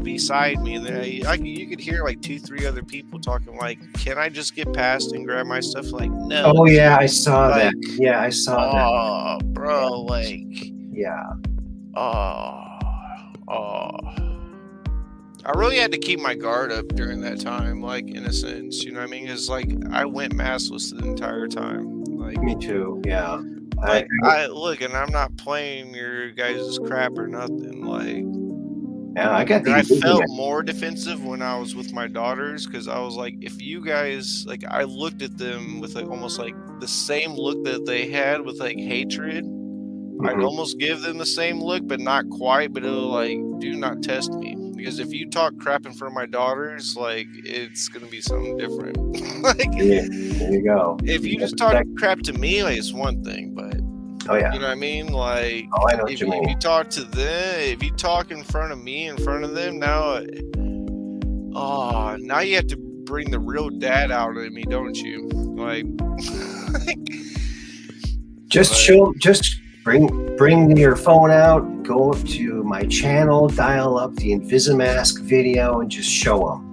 beside me. And then you could hear like 2-3 other people talking like, can I just get past and grab my stuff? Like, no. Oh yeah, I saw that. Yeah, I saw that. Oh, bro, like. Yeah. Oh. I really had to keep my guard up during that time, like, in a sense, you know what I mean? Because, like, I went maskless the entire time. Like, me too, yeah. Like, look, and I'm not playing your guys' crap or nothing, like... Yeah, I felt more defensive when I was with my daughters, because I was like, if you guys... Like, I looked at them with, like, almost, like, the same look that they had with, like, hatred. Mm-hmm. I'd almost give them the same look, but not quite, but it'll, like, do not test me. Because if you talk crap in front of my daughters, like, it's gonna be something different. Like, yeah, there you go. If you just talk crap to me, like, it's one thing, but oh yeah, you know what I mean? Like, I know what you mean. If you talk to them, if you talk in front of me, in front of them, now you have to bring the real dad out of me, don't you? Like, just bring your phone out, go up to my channel, dial up the Invisimask video, and just show them.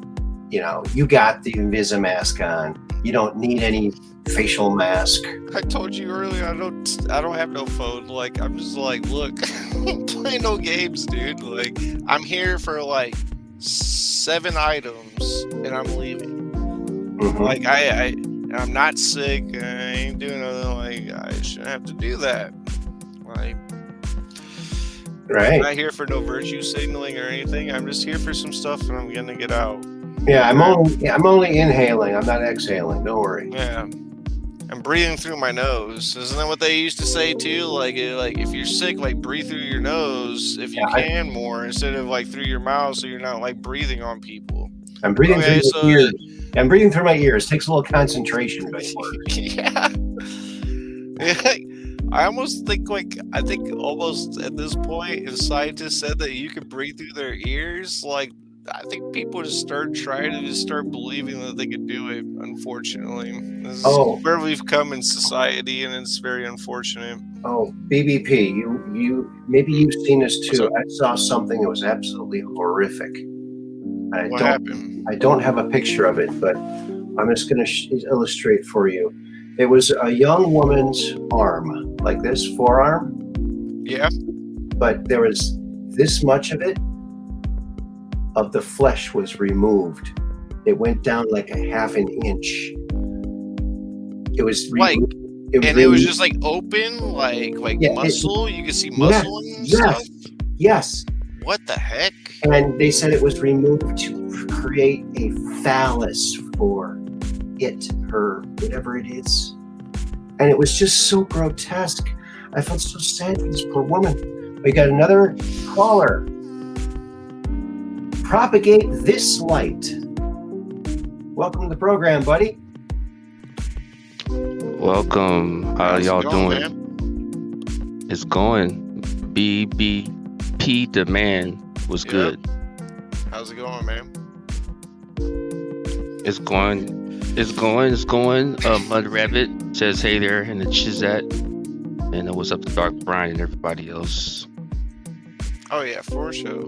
You got the Invisimask on. You don't need any facial mask. I told you earlier, I don't have no phone. Like, I'm just like, look, I'm playing no games, dude. Like, I'm here for like 7 items, and I'm leaving. Mm-hmm. Like, I'm not sick. I ain't doing nothing. Like, I shouldn't have to do that. Like, right. I'm not here for no virtue signaling or anything. I'm just here for some stuff, and I'm gonna get out. Yeah, I'm only inhaling. I'm not exhaling. Don't worry. Yeah. I'm breathing through my nose. Isn't that what they used to say too? Like if you're sick, like breathe through your nose if you can more instead of like through your mouth, so you're not like breathing on people. I'm breathing through my ears. I'm breathing through my ears. Takes a little concentration, but yeah. Yeah. I almost think I think almost at this point, if scientists said that you could breathe through their ears, like I think people just start believing that they could do it. Unfortunately, this is where we've come in society, and it's very unfortunate. Oh, BBP, you maybe you've this too. I saw something that was absolutely horrific. What happened? I don't have a picture of it, but I'm just going to illustrate for you. It was a young woman's arm, like this, forearm. Yeah. But there was this much of it, of the flesh was removed. It went down like a half an inch. It was removed. It was just like open, like muscle. You could see muscle and stuff. Yes. What the heck? And they said it was removed to create a phallus for her, whatever it is. And it was just so grotesque. I felt so sad for this poor woman. We got another caller. Propagate this light. Welcome to the program, buddy. Welcome. How y'all doing? Man? It's going. BBP demand was good. How's it going, man? It's going. Mud Rabbit says hey there in the Chizat. And it was up to Dark Brian and everybody else. Oh yeah, for sure.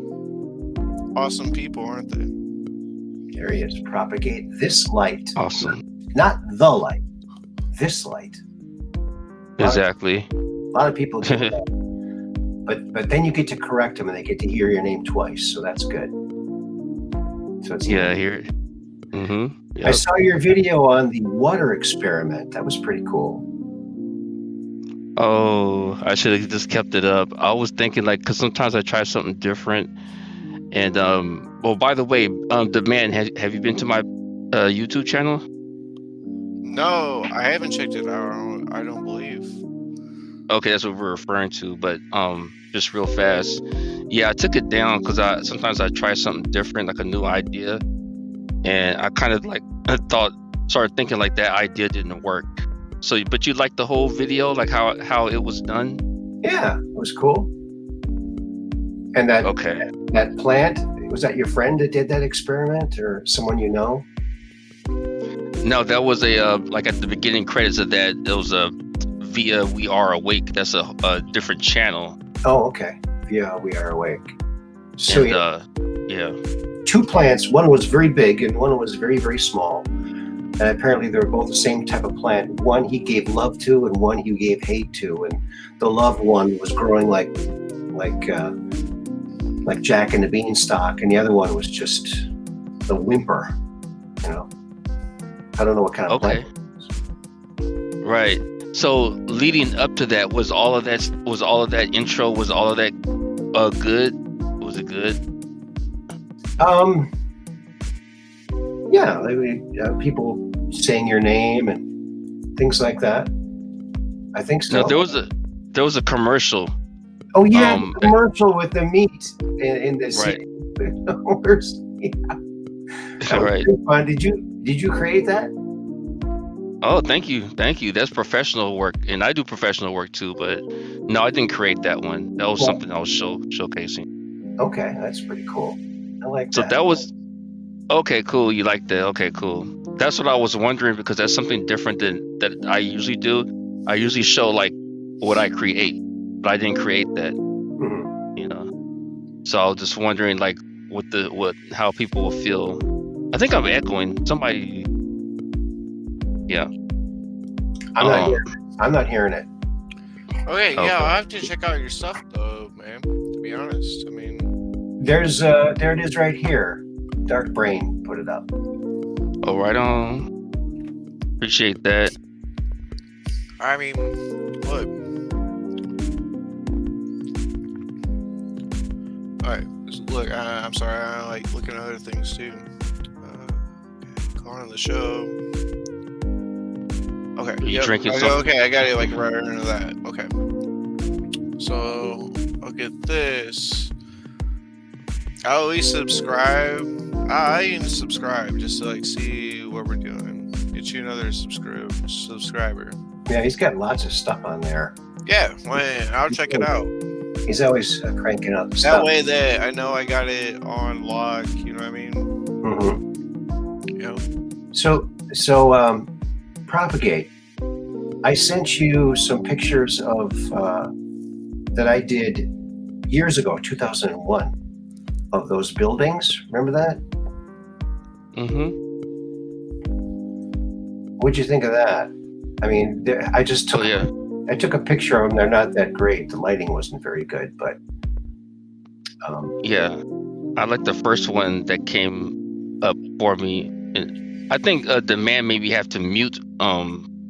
Awesome people, aren't they? There he is. Propagate this light. Awesome. Not the light. This light. Exactly. A lot of people do that. But then you get to correct them and they get to hear your name twice, so that's good. So it's here. Mm-hmm. Yep. I saw your video on the water experiment. That was pretty cool. Oh, I should have just kept it up. I was thinking because sometimes I try something different. And well, by the way, the man, have you been to my YouTube channel? No, I haven't checked it out. I don't believe. Okay, that's what we're referring to. But just real fast, yeah, I took it down because sometimes I try something different, like a new idea, and I kind of started thinking like that idea didn't work. So, but you liked the whole video, like how it was done? Yeah, it was cool. And that plant, was that your friend that did that experiment or someone you know? No, that was like at the beginning credits of that, it was via We Are Awake. That's a different channel. Oh, okay. Via We Are Awake. So yeah. Two plants, one was very big and one was very, very small. And apparently they were both the same type of plant. One he gave love to and one he gave hate to. And the love one was growing like Jack and the Beanstalk, and the other one was just the whimper. You know, I don't know what kind of plant it was. Right. So leading up to that, was all of that intro? Was all of that good? Was it good? Yeah, people saying your name and things like that. I think so. No, there was a commercial. Oh yeah, the commercial with the meat in the right. Yeah. Right. Fun. Did you create that? Oh, thank you. That's professional work, and I do professional work too. But no, I didn't create that one. That was something I was showcasing. Okay, that's pretty cool. I like that. So that was okay. Cool. You like that? Okay, cool. That's what I was wondering, because that's something different than that I usually do. I usually show like what I create, but I didn't create that. Mm-hmm. You know. So I was just wondering, like, how people will feel. I think I'm echoing somebody. Yeah. I'm not hearing it. Okay, yeah, I'll have to check out your stuff though, man. To be honest, I mean, there it is right here. Dark Brain put it up. Oh, right on. Appreciate that. I mean, look. All right, look. I'm sorry. I like looking at other things too. Calling on the show. Okay. Are you Yep. drinking Okay, something? okay, I got it like right into that. Okay. So look at this. I'll at least subscribe. I even subscribe just to like see what we're doing. Get you another subscriber. Yeah, he's got lots of stuff on there. Yeah, well, I'll check it out. He's always cranking out the That stuff. way that I know I got it on lock. You know what I mean? Mm-hmm. Yep. So Propagate. I sent you some pictures of that I did years ago, 2001, of those buildings. Remember that? Mm-hmm. What'd you think of that? I mean, I just took. Oh yeah. I took a picture of them. They're not that great. The lighting wasn't very good, but Yeah. I like the first one that came up for me. And I think the man maybe have to mute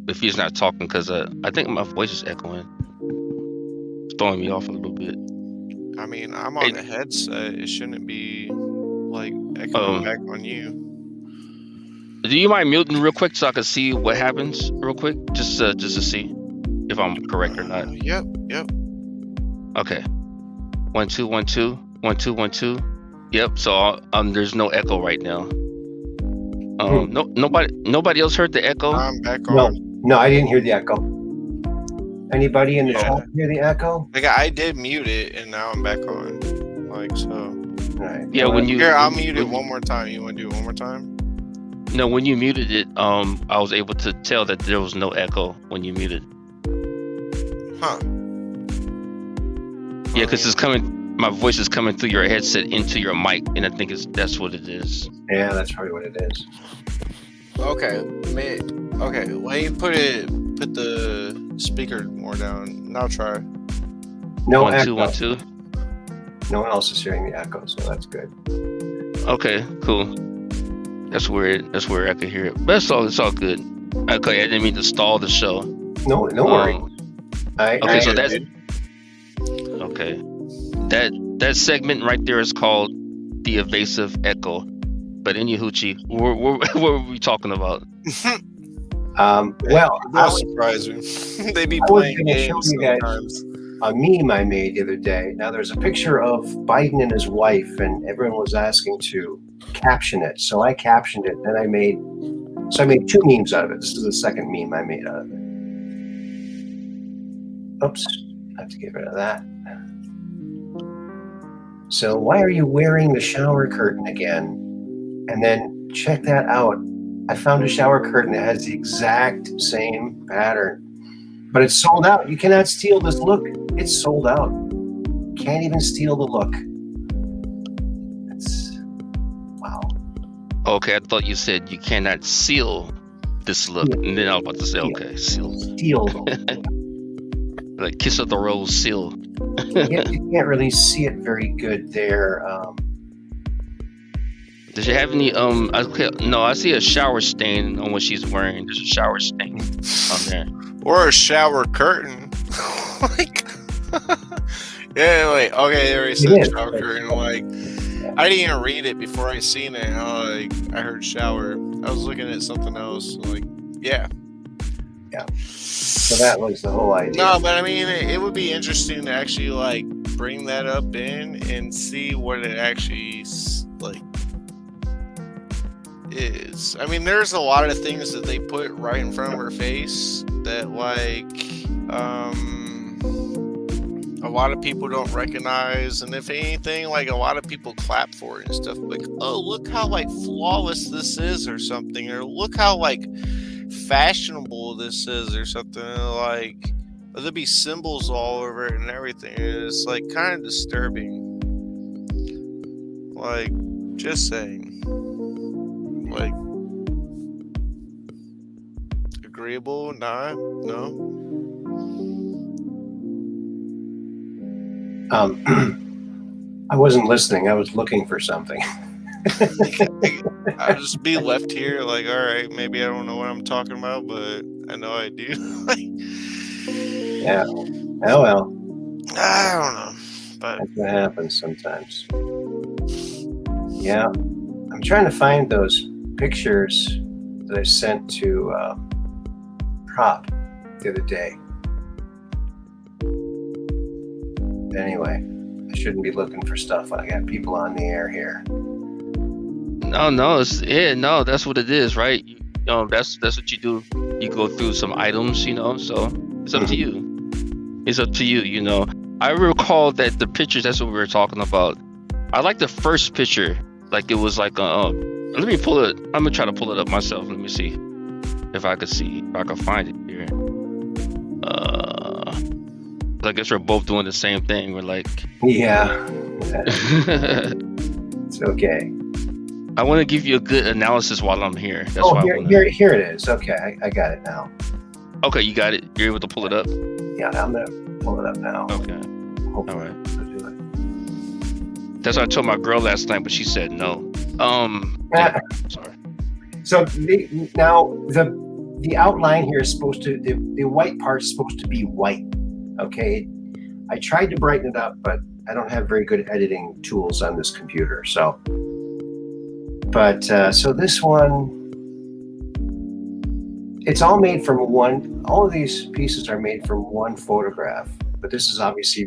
if he's not talking, because I think my voice is echoing. It's throwing me off a little bit. I mean, I'm on the headset. It shouldn't be like echoing back on you. Do you mind muting real quick so I can see what happens real quick? Just to see if I'm correct or not. Yep. Okay. 1 2 1 2 1 2 1 2. Yep. So there's no echo right now. Nobody else heard the echo. I'm back on. No, I didn't hear the echo. Anybody in the chat hear the echo? Like I did mute it, and now I'm back on. Like so. Right. Yeah. When you Here, I'll mute it one more time. You want to do it one more time? No, when you muted it, I was able to tell that there was no echo when you muted. Huh. Yeah, because it's coming. My voice is coming through your headset into your mic, and I think that's what it is. Yeah, that's probably what it is. Okay, okay. Let me put the speaker more down. And I'll try. No 1 echo. 2 1 2. No one else is hearing the echo, so that's good. Okay, cool. That's weird. That's where I could hear it. But it's all good. Okay, I didn't mean to stall the show. No worries. Okay, so that's okay. That segment right there is called the evasive echo. But any hoochie, what were we talking about? Well, that surprise me. They be playing games sometimes. A meme I made the other day. Now there's a picture of Biden and his wife, and everyone was asking to caption it. So I captioned it. Then I made two memes out of it. This is the second meme I made out of it. Oops, I have to get rid of that. So why are you wearing the shower curtain again? And then check that out. I found a shower curtain that has the exact same pattern, but it's sold out. You cannot steal this look. It's sold out. Can't even steal the look. It's wow. Okay, I thought you said you cannot seal this look, and then I was about to say, okay, seal. Steal. Like Kiss of the Rose seal. You can't really see it very good there. Does she have any no, I see a shower stain on what she's wearing. There's a shower stain on there. Or a shower curtain. Like yeah, like okay, there it said shower curtain. Like I didn't even read it before I seen it. I heard shower. I was looking at something else. Like yeah. So that was the whole idea. No, but I mean, it would be interesting to actually like bring that up in and see what it actually like is. I mean, there's a lot of things that they put right in front of her face that like a lot of people don't recognize, and if anything, like a lot of people clap for it and stuff. Like, oh, look how like flawless this is, or something, or look how like fashionable this is, or something. Like there'll be symbols all over it and everything. It's like kind of disturbing. Like, just saying. Like, agreeable? Nah, no. I wasn't listening. I was looking for something. I'll just be left here like, all right, maybe I don't know what I'm talking about, but I know I do. Yeah. Oh well. I don't know, but that's what happens sometimes. Yeah. I'm trying to find those pictures that I sent to prop the other day. Anyway, I shouldn't be looking for stuff when I got people on the air here. No, that's what it is, right? That's what you do. You go through some items, so it's up to you. It's up to you, I recall that the pictures, that's what we were talking about. I like the first picture. Like it was like, let me pull it. I'm gonna try to pull it up myself. Let me see if I can find it here. I guess we're both doing the same thing. We're like, yeah. It's okay. I want to give you a good analysis while I'm here. That's why here it is. Okay, I got it now. Okay, you got it. You're able to pull it up. Yeah, I'm gonna pull it up now. Okay. Hopefully All right. I'll do it. That's what I told my girl last night, but she said no. Sorry. So the outline here is supposed to, the white part is supposed to be white. Okay, I tried to brighten it up, but I don't have very good editing tools on this computer. So this one, it's all made from all of these pieces are made from one photograph, but this is obviously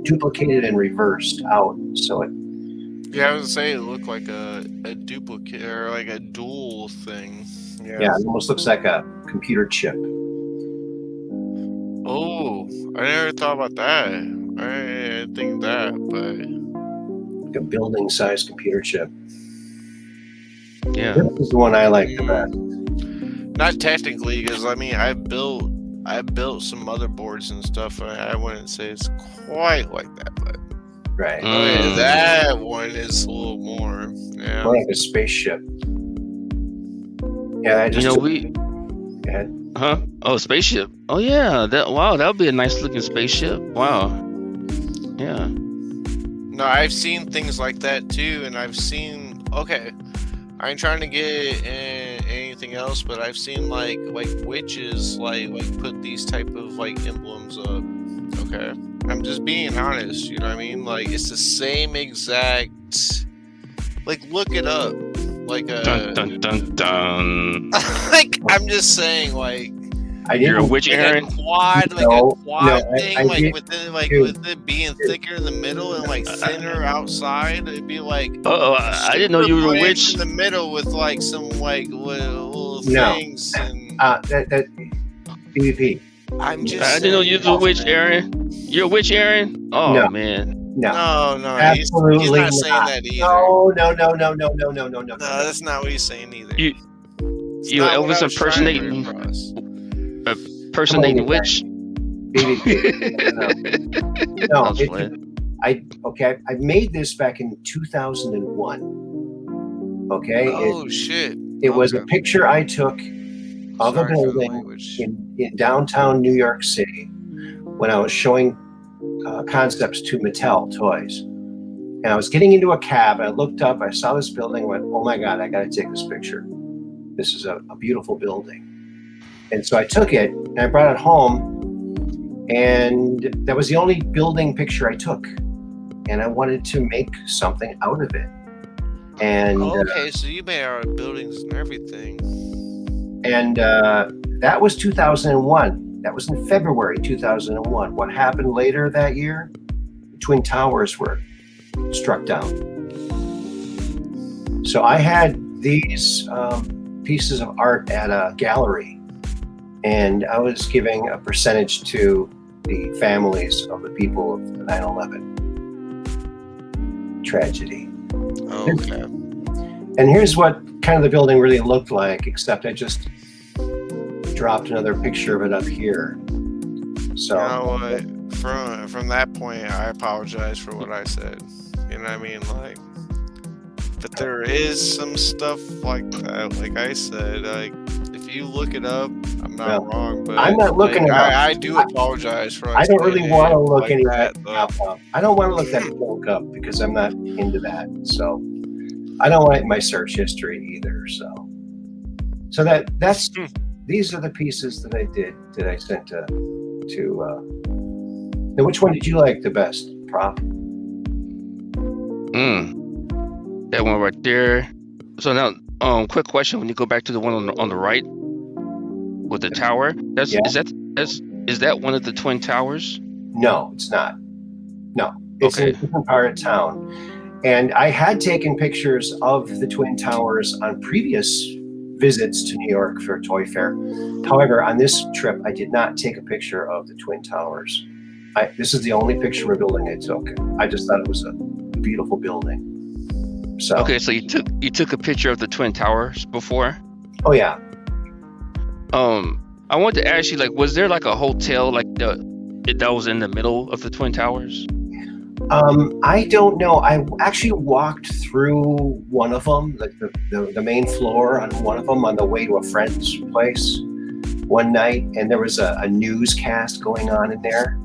duplicated and reversed out. So it. Yeah, I was saying it looked like a duplicate or like a dual thing. Yeah, it almost looks like a computer chip. Oh, I never thought about that. I didn't think that, but Like a building-sized computer chip. Yeah. This is the one I like the best. not technically, because I mean, I built some motherboards and stuff, and I wouldn't say it's quite like that, but Right. that one is a little more. Yeah. More like a spaceship. Yeah, I just. Go ahead. Huh? Oh, spaceship. Oh yeah. That would be a nice looking spaceship. Wow. Yeah. No, I've seen things like that too, and I've seen. Okay, I ain't trying to get anything else, but I've seen like witches like put these type of like emblems up. Okay, I'm just being honest. You know what I mean? Like it's the same exact. Like look it up. Like a. Dun dun dun dun. Like I'm just saying, like. You're a witch, Aaron? A quad thing, with it being thicker in the middle and like thinner outside. It'd be like. I didn't know you were a witch. In the middle with like some like little things and. That PvP. I'm just. I didn't know you were a witch, Aaron. You're a witch, Aaron? Oh No. Man. No, absolutely he's not saying that either. No. No, that's not what he's saying either. You Elvis impersonating witch. No, I made this back in 2001. Okay. Shit. It was a picture I took of a building in downtown New York City when I was showing concepts to Mattel toys. And I was getting into a cab. I looked up, I saw this building, went, oh my God, I got to take this picture. This is a beautiful building. And so I took it and I brought it home, and that was the only building picture I took. And I wanted to make something out of it. And okay, so you made our buildings and everything. And that was 2001. That was in February 2001. What happened later that year? The Twin Towers were struck down. So I had these pieces of art at a gallery, and I was giving a percentage to the families of the people of the 9/11 tragedy. Okay. And here's what kind of the building really looked like, except I just dropped another picture of it up here. So from that point, I apologize for what I said. You know what I mean? Like, but there is some stuff like that. Like I said, like if you look it up, I'm not wrong, but I'm not looking it up. I do apologize for. I don't really want to look like any that up. I don't want to look that junk up because I'm not into that. So I don't like my search history either. So that's these are the pieces that I did that I sent to. Now, which one did you like the best, Prop? That one right there. So now, quick question: when you go back to the one on the right, with the tower. That's Yeah. is that one of the twin towers? No, it's not. No, it's in Okay. a different part of town. And I had taken pictures of the Twin Towers on previous visits to New York for Toy Fair. However, on this trip, I did not take a picture of the Twin Towers. This is the only picture of a building I took. I just thought it was a beautiful building. So Okay, so you took a picture of the twin towers before. oh yeah, I wanted to ask you, like, was there like a hotel like that was in the middle of the twin towers? I don't know. I actually walked through one of them, like the main floor on one of them, on the way to a friend's place one night, and there was a newscast going on in there.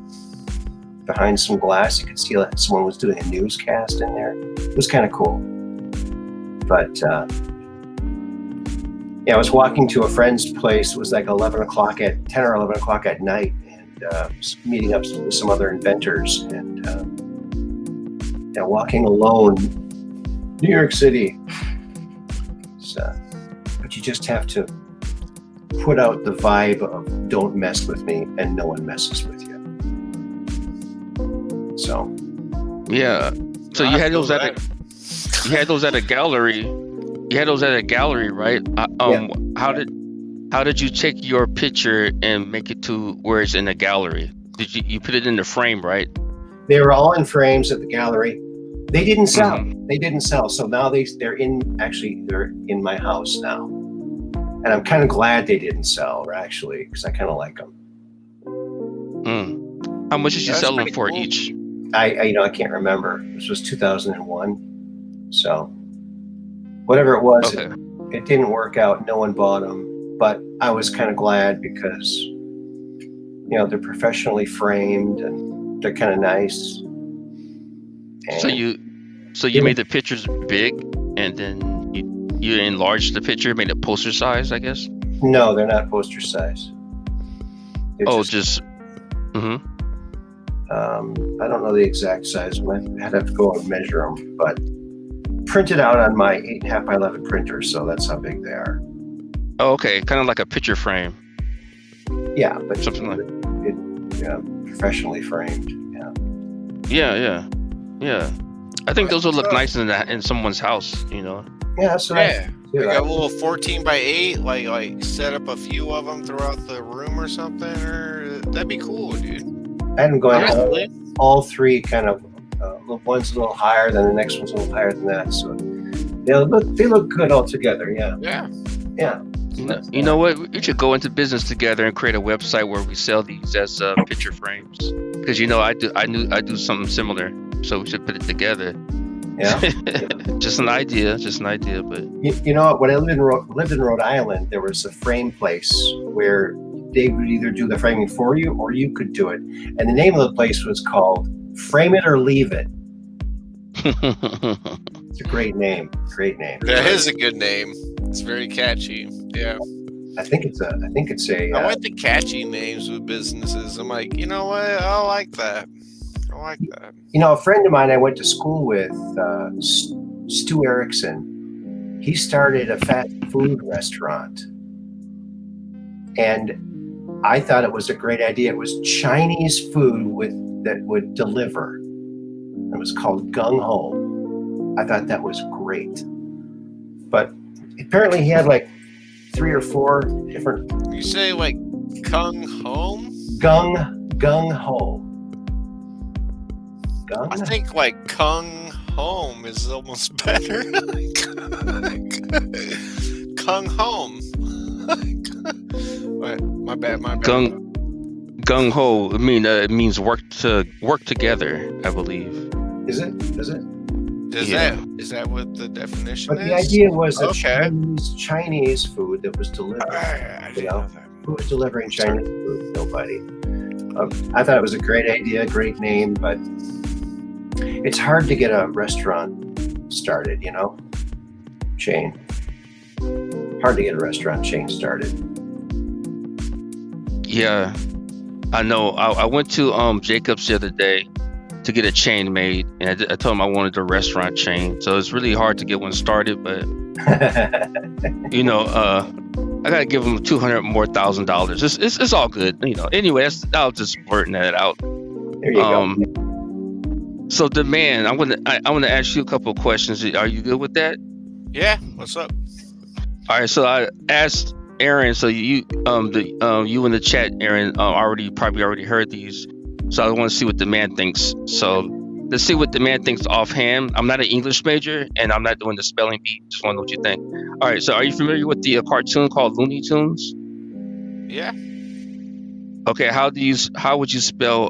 Behind some glass, you could see that someone was doing a newscast in there. It was kind of cool. But yeah, I was walking to a friend's place. It was like 10 or 11 o'clock at night, and meeting up with some other inventors, and walking alone, New York City. But you just have to put out the vibe of "don't mess with me," and no one messes with you. So Yeah. So you had those at a gallery. You had those at a gallery, right? Yeah. How did you take your picture and make it to where it's in the gallery? Did you put it in the frame, right? they were all in frames at the gallery. They didn't sell. Mhm. They didn't sell. So now they're in my house now, and I'm kind of glad they didn't sell, actually, because I kind of like them. How much did you That's sell them pretty for cool. each? I can't remember. This was 2001, so whatever it was, Okay. it didn't work out. No one bought them, but I was kind of glad because they're professionally framed and they're kind of nice. And So you made the pictures big, and then you enlarged the picture, made it poster size, I guess. no, they're not poster size. They're I don't know the exact size. I'd have to go and measure them, but printed out on my 8.5 by 11 printer, so that's how big they are. Oh, okay, kind of like a picture frame. Yeah, but Something like- professionally framed. Yeah. Yeah. I think those would look nice in someone's house, Yeah, so Yeah, that's like a little 14 by 8, like set up a few of them throughout the room or something, or that'd be cool, dude. I had them going Honestly. all three kind of. One's a little higher than the next one's a little higher than that, so they look good all together. Yeah. Yeah. You know what? We should go into business together and create a website where we sell these as picture frames. Because I do something similar, so we should put it together. Yeah. Just an idea, but You know what? When I lived in Rhode Island, there was a frame place where they would either do the framing for you or you could do it. And the name of the place was called Frame It or Leave It. It's a great name. Great name. That is a good name. It's very catchy. Yeah. I think it's a. I like the catchy names with businesses. I'm like, you know what? I like that. A friend of mine I went to school with, Stu Erickson, he started a fast food restaurant. And I thought it was a great idea. It was Chinese food that would deliver. It was called Gung Ho. I thought that was great. But apparently he had like 3 or 4 different You say like Kung Home? Gung Ho. I think like Kung Home is almost better. Kung Home. Wait, my bad. gung ho. It means work together, I believe. Is it? Is that what the definition But is? the idea was that Okay. Chinese food that was delivered. I didn't know that. Who was delivering Chinese food? Nobody. I thought it was a great idea, great name, but it's hard to get a restaurant started, chain. Hard to get a restaurant chain started. Yeah, I know. I went to Jacob's the other day to get a chain made, and I told him I wanted a restaurant chain. So it's really hard to get one started, but I gotta give him $200,000 more. It's all good, you know. Anyway, I was just blurting that out. There you go. So the man, I want to ask you a couple of questions. Are you good with that? Yeah. What's up? All right. So I asked Aaron. So you you in the chat, Aaron, probably already heard these. So I want to see what the man thinks. So let's see what the man thinks offhand. I'm not an English major, and I'm not doing the spelling bee. Just want to know what you think. All right. So are you familiar with the cartoon called Looney Tunes? Yeah. Okay. How would you spell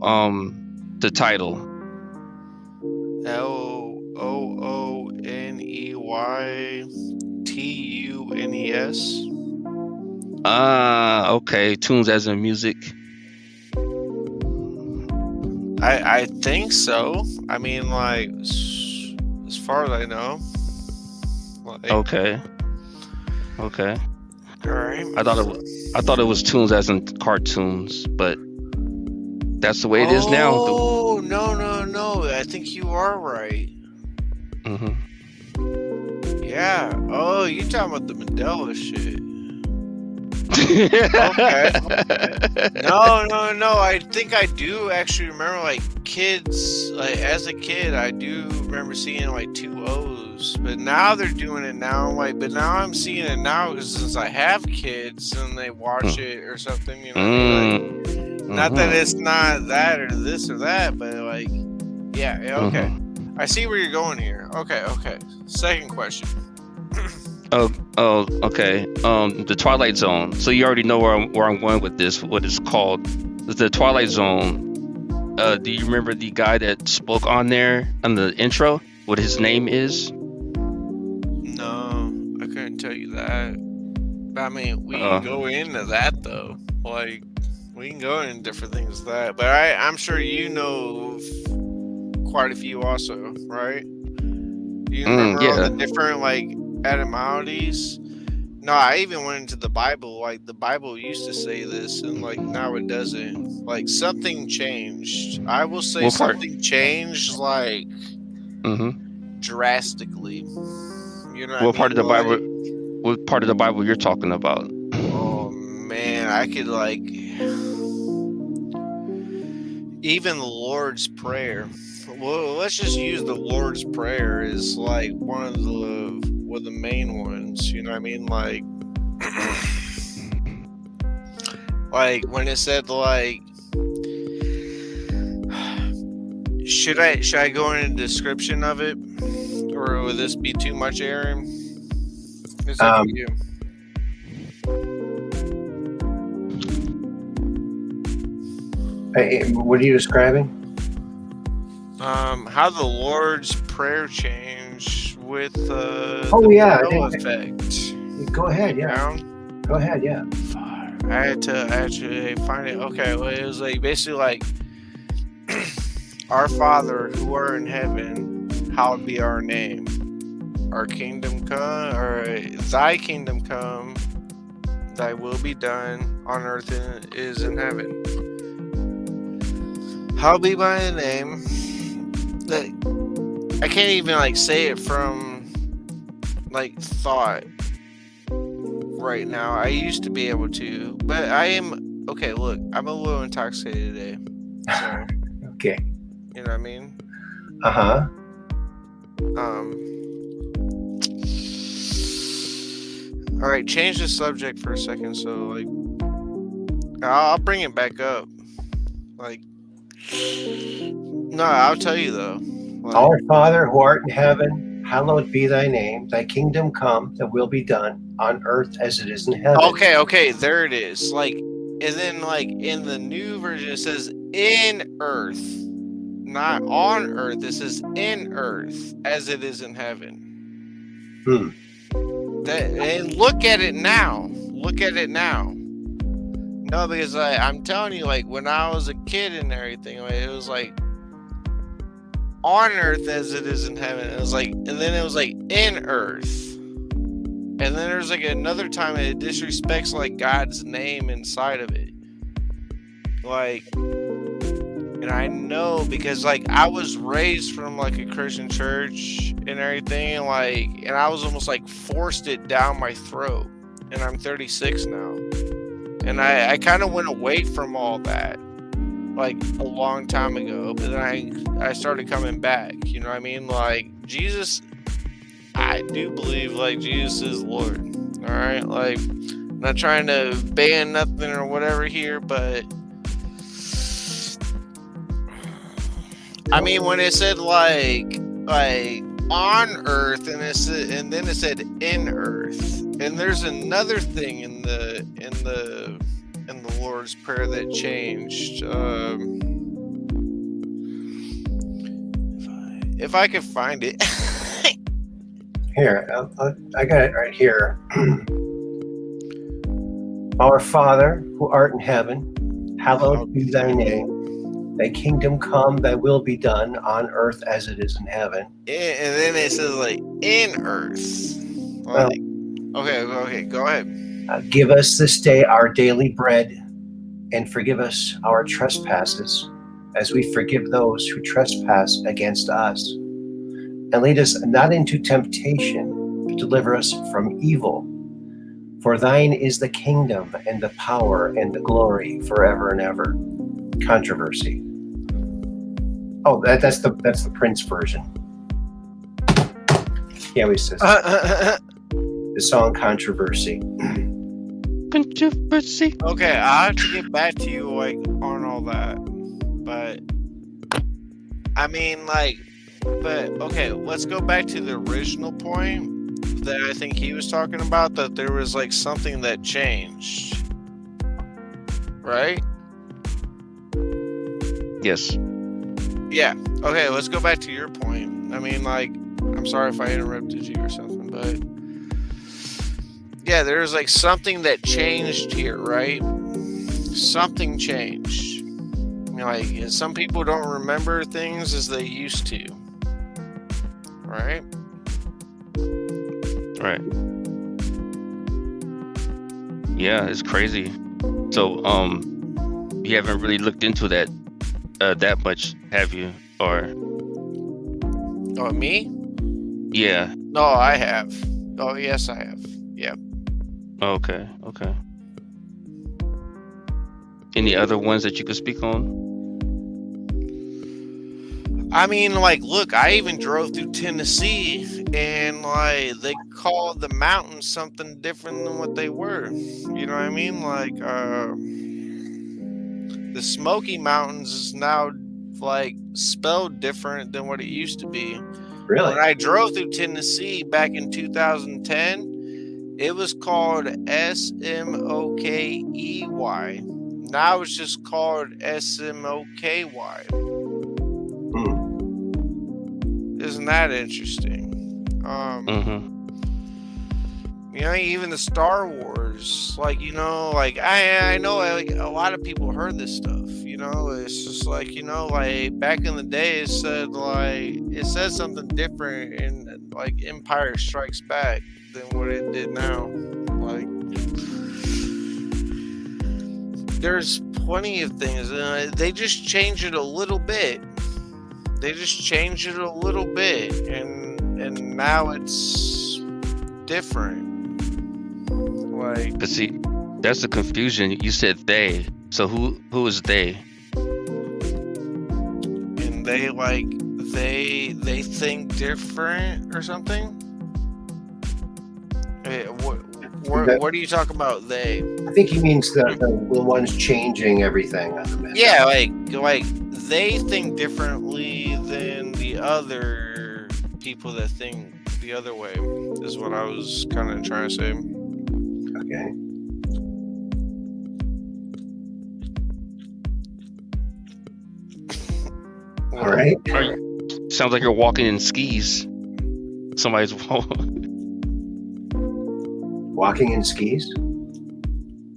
the title? LOONEYTUNES. Okay. Tunes as in music. I think so. I mean, like, as far as I know. Like, Okay. All right. I thought it was tunes as in cartoons, but that's the way it is now. Oh, no. I think you are right. Mm-hmm. Yeah. Oh, you talking about the Mandela shit. Okay. No. I think I do actually remember, like, kids, like, as a kid, I do remember seeing, like, 2 O's, but now they're doing it now, like, but now I'm seeing it now because since I have kids and they watch it or something, you know, like, not that it's not that or this or that, but, like, yeah, okay. I see where you're going here. Okay. Second question. Okay. The Twilight Zone. So you already know where I'm going with this. What it's called? The Twilight Zone. Do you remember the guy that spoke on there on the intro? What his name is? No, I couldn't tell you that. I mean, we can go into that though. Like, we can go into different things with that. But I'm sure you know quite a few also, right? You remember all the different, like, etymologies? No, I even went into the Bible. Like, the Bible used to say this, and, like, now it doesn't. Like, something changed. I will say something changed, like, drastically. You know what part of the Bible? What part of the Bible you're talking about? Oh man, I could, like, even the Lord's Prayer. Well, let's just use the Lord's Prayer as, like, one of the main ones. You know what I mean? Like, like when it said, like, should I go into the description of it, or would this be too much, Aaron? It's up to you. What are you describing? How the Lord's Prayer changed with the effect. Go ahead, yeah. Go ahead, yeah. I had to actually find it. Okay, well, it was, like, basically like, Our Father who art in heaven, hallowed be our name. Our kingdom come, or thy kingdom come, thy will be done on earth as it is in heaven. Hallowed be my name. I can't even, like, say it from, like, thought right now. I used to be able to, but I am okay. Look, I'm a little intoxicated today. So, okay. You know what I mean? All right, change the subject for a second. So, like, I'll bring it back up. Like, no, I'll tell you though. Like, Our Father who art in heaven, hallowed be thy name. Thy kingdom come, thy will be done on earth as it is in heaven. Okay, there it is. Like, and then, like, in the new version it says in earth, not on earth. It says in earth as it is in heaven. And look at it now. No, because I'm telling you, like, when I was a kid and everything, like, it was like on earth as it is in heaven. It was like, and then it was like in earth. And then there's, like, another time it disrespects, like, God's name inside of it. Like, and I know because, like, I was raised from, like, a Christian church and everything, and, like, and I was almost, like, forced it down my throat. and I'm 36 now. And I kind of went away from all that like a long time ago, but then I started coming back. You know what I mean? Like Jesus, I do believe like Jesus is Lord. All right, like I'm not trying to ban nothing or whatever here, but I mean when it said like on earth and then it said in earth, and there's another thing in the Lord's Prayer that changed. If I could find it. Here, I got it right here. Our Father, who art in heaven, hallowed be thy name. Thy kingdom come, thy will be done on earth as it is in heaven. And then it says like in earth. Like, okay, go ahead. Give us this day our daily bread, and forgive us our trespasses, as we forgive those who trespass against us. And lead us not into temptation, but deliver us from evil. For thine is the kingdom and the power and the glory forever and ever. Controversy. Oh, that's the Prince version. Yeah, we says the song Controversy. Controversy. Okay, I have to get back to you like on all that, but I mean like, but okay, let's go back to the original point that I think he was talking about, that there was like something that changed, right? Yes. Yeah. Okay, let's go back to your point. I mean, like, I'm sorry if I interrupted you or something, but yeah, there's like something that changed here, right? Something changed. You know, like, some people don't remember things as they used to, right? Right. Yeah, it's crazy. So, you haven't really looked into that much, have you? Or Oh, me? yeah. No, I have. Oh, yes, I have. Yeah. Okay. Any other ones that you could speak on? I mean, like, look, I even drove through Tennessee, and like they called the mountains something different than what they were. You know what I mean? Like, the Smoky Mountains is now like spelled different than what it used to be. Really? When I drove through Tennessee back in 2010, it was called Smokey. Now it's just called Smoky. Isn't that interesting? You know, even the Star Wars, like, you know, like I know like a lot of people heard this stuff, you know, it's just like, you know, like back in the day it said something different in like Empire Strikes Back than what it did now. Like, there's plenty of things, they just change it a little bit. And now it's different. Like, But see, that's the confusion. You said they. So who is they? and they like they think different or something. What do you talk about? They? I think he means the ones changing everything on the map. Yeah, like they think differently than the other people that think the other way. Is what I was kind of trying to say. Okay. All right. Sounds like you're walking in skis. Somebody's Walking in skis?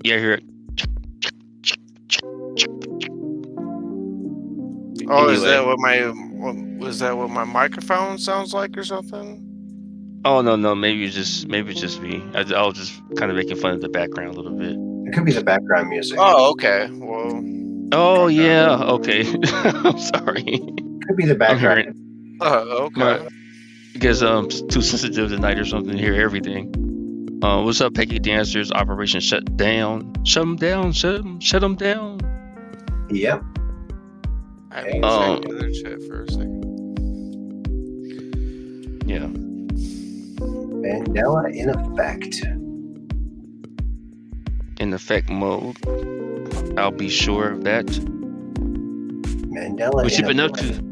yeah, here. Oh, is Anyway. that what my microphone sounds like or something? Oh no, maybe it's just me. I was just kind of making fun of the background a little bit. It could be the background music. Oh, okay. Well, Oh yeah, okay. I'm sorry. It could be the I'm background. hearing okay. because too sensitive tonight or something to hear everything. What's up, Peggy Dancers? Operation Shut Down. Shut them down. Shut them down. Yep. I haven't checked the other chat for a second. Yeah. Mandela in effect. In effect mode. I'll be sure of that. Mandela What you been up to?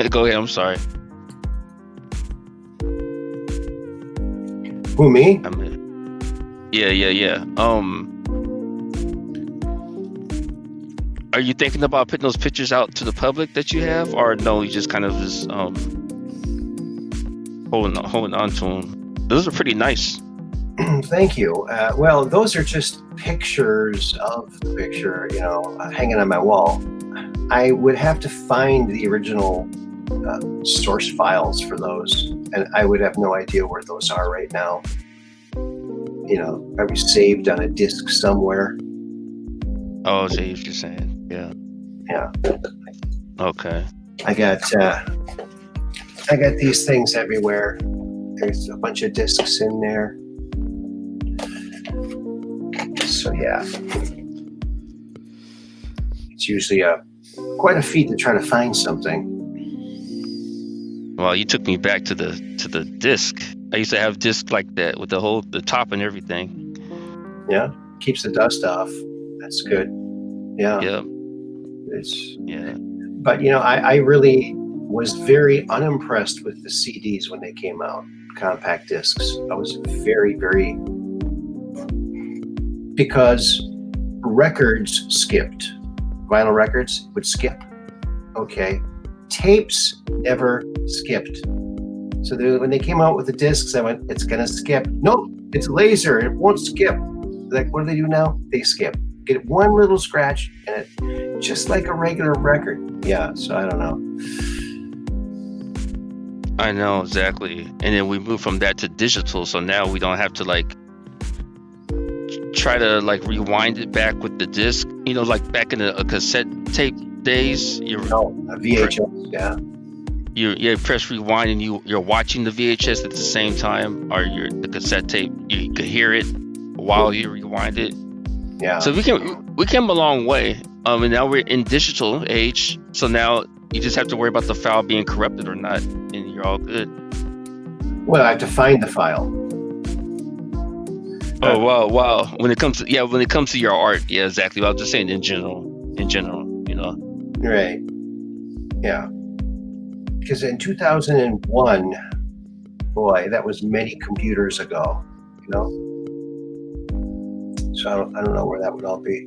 Go ahead. I'm sorry. Who, me? Yeah. Are you thinking about putting those pictures out to the public that you have, or no? You just kind of just holding on to them. Those are pretty nice. Thank you. Well, those are just pictures of the picture, hanging on my wall. I would have to find the original source files for those, and I would have no idea where those are right now. Probably saved on a disk somewhere. Oh, so you're just saying, yeah. Okay. I got these things everywhere. There's a bunch of discs in there. So yeah, it's usually quite a feat to try to find something. Well, you took me back to the disc. I used to have discs like that with the top and everything. Yeah, keeps the dust off. That's good. Yeah. Yeah. Yeah. But I really was very unimpressed with the CDs when they came out, compact discs. I was very, very, because records skipped. Vinyl records would skip. Okay. Tapes never skipped. So when they came out with the discs, I went, it's going to skip. Nope, it's laser. It won't skip. Like, what do they do now? They skip. Get one little scratch, and it just like a regular record. Yeah, so I don't know. I know, exactly. And then we moved from that to digital, so now we don't have to try to rewind it back with the disc. Like back in a cassette tape days. A VHS, yeah. You press rewind and you're watching the VHS at the same time, or the cassette tape. You could hear it while you rewind it. Yeah. So we came a long way. And now we're in digital age. So now you just have to worry about the file being corrupted or not, and you're all good. Well, I have to find the file. Oh wow! When it comes to your art, yeah, exactly. I was just saying in general. Right. Yeah. Because in 2001, boy, that was many computers ago. So I don't know where that would all be.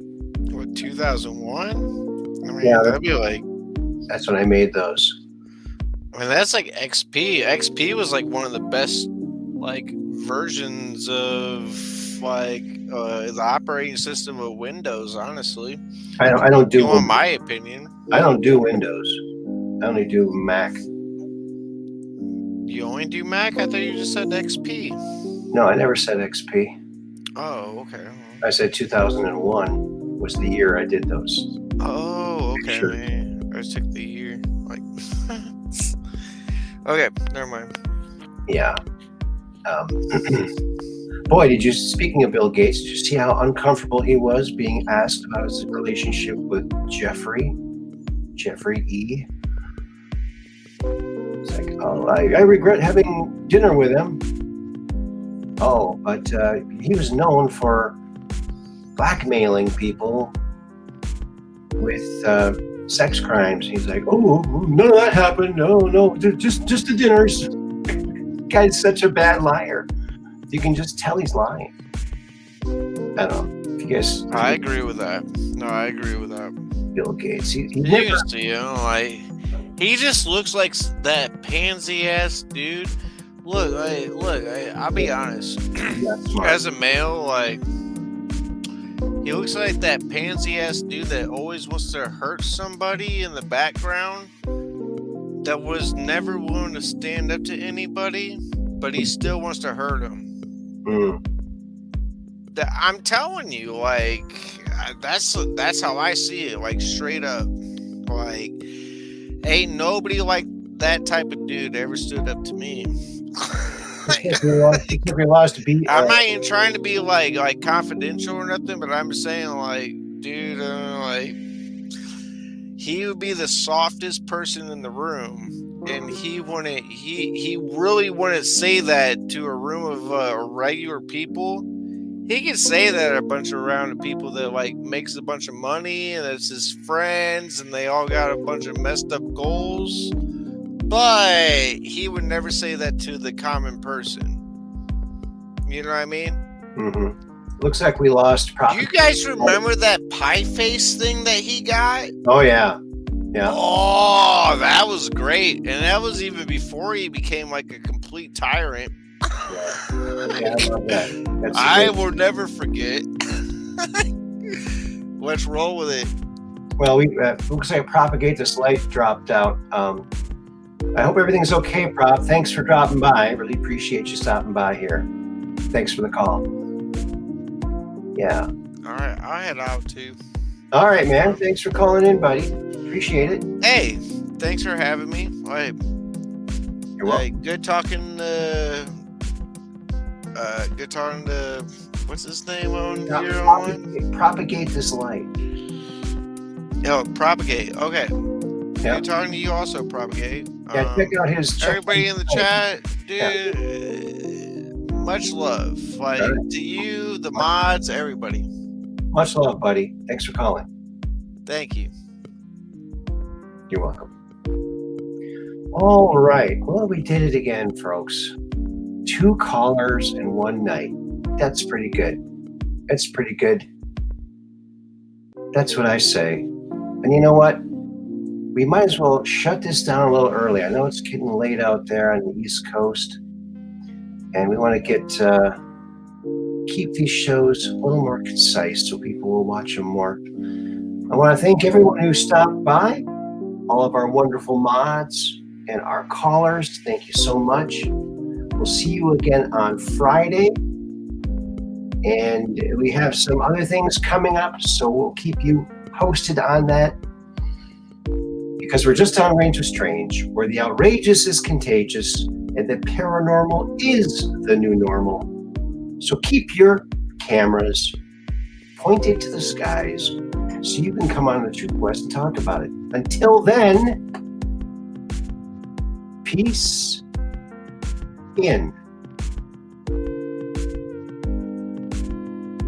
What, 2001? I mean, yeah, that'd be like. That's when I made those. I mean, that's like XP. XP was like one of the best versions of the operating system of Windows. Honestly, I don't do. In my opinion, I don't do Windows. I only do Mac. You only do Mac? I thought you just said XP. No, I never said XP. Oh, okay. I said 2001 was the year I did those. Oh, okay. Sure. I just took the year. Okay, never mind. Yeah. Boy, speaking of Bill Gates, did you see how uncomfortable he was being asked about his relationship with Jeffrey E? It's like, oh, I regret having dinner with him. Oh, but he was known for blackmailing people with sex crimes. He's like, oh, none of that happened. No, just the dinners. Guy's such a bad liar. You can just tell he's lying. I don't know. If you guys, I agree with that. No, I agree with that. Bill Gates. He You never. can see him, he just looks like that pansy ass dude. Look, I'll be honest. As a male, he looks like that pansy ass dude that always wants to hurt somebody in the background, that was never willing to stand up to anybody, but he still wants to hurt him. I'm telling you, that's how I see it, straight up. Ain't nobody like that type of dude ever stood up to me. We lost a beat. I'm not even trying to be like confidential or nothing, but I'm just saying, like, dude, like, he would be the softest person in the room, and he really wouldn't say that to a room of regular people. He could say that at a bunch of random people that like makes a bunch of money and it's his friends and they all got a bunch of messed up goals, but he would never say that to the common person. You know what I mean? Mm-hmm. Looks like we lost. Do you guys remember that pie face thing that he got? Oh yeah, yeah. Oh, that was great, and that was even before he became like a complete tyrant. Yeah, I love that. I will never forget. Let's roll with it. Well, we looks like Propagate This Light dropped out. I hope everything's okay, Prop. Thanks for dropping by. Really appreciate you stopping by here. Thanks for the call. Yeah. All right, I'll head out too. All right, man. Thanks for calling in, buddy. Appreciate it. Hey, thanks for having me. Like, you're welcome. Good talking. Good talking to what's his name on here? Propagate This Light. Oh, Propagate. Okay. Yeah. Good talking to you also, Propagate. Yeah, check out his. Everybody in the chat, dude. Much love. Like to you, the mods, everybody. Much love, buddy. Thanks for calling. Thank you. You're welcome. All right. Well, we did it again, folks. 2 callers in one night. That's pretty good. That's pretty good. That's what I say. And you know what? We might as well shut this down a little early. I know it's getting late out there on the East Coast, and we want to get keep these shows a little more concise so people will watch them more. I want to thank everyone who stopped by, all of our wonderful mods and our callers. Thank you so much. We'll see you again on Friday. And we have some other things coming up, so we'll keep you posted on that. Because we're just on Range of Strange, where the outrageous is contagious and the paranormal is the new normal. So keep your cameras pointed to the skies so you can come on the Truth Quest and talk about it. Until then, peace in.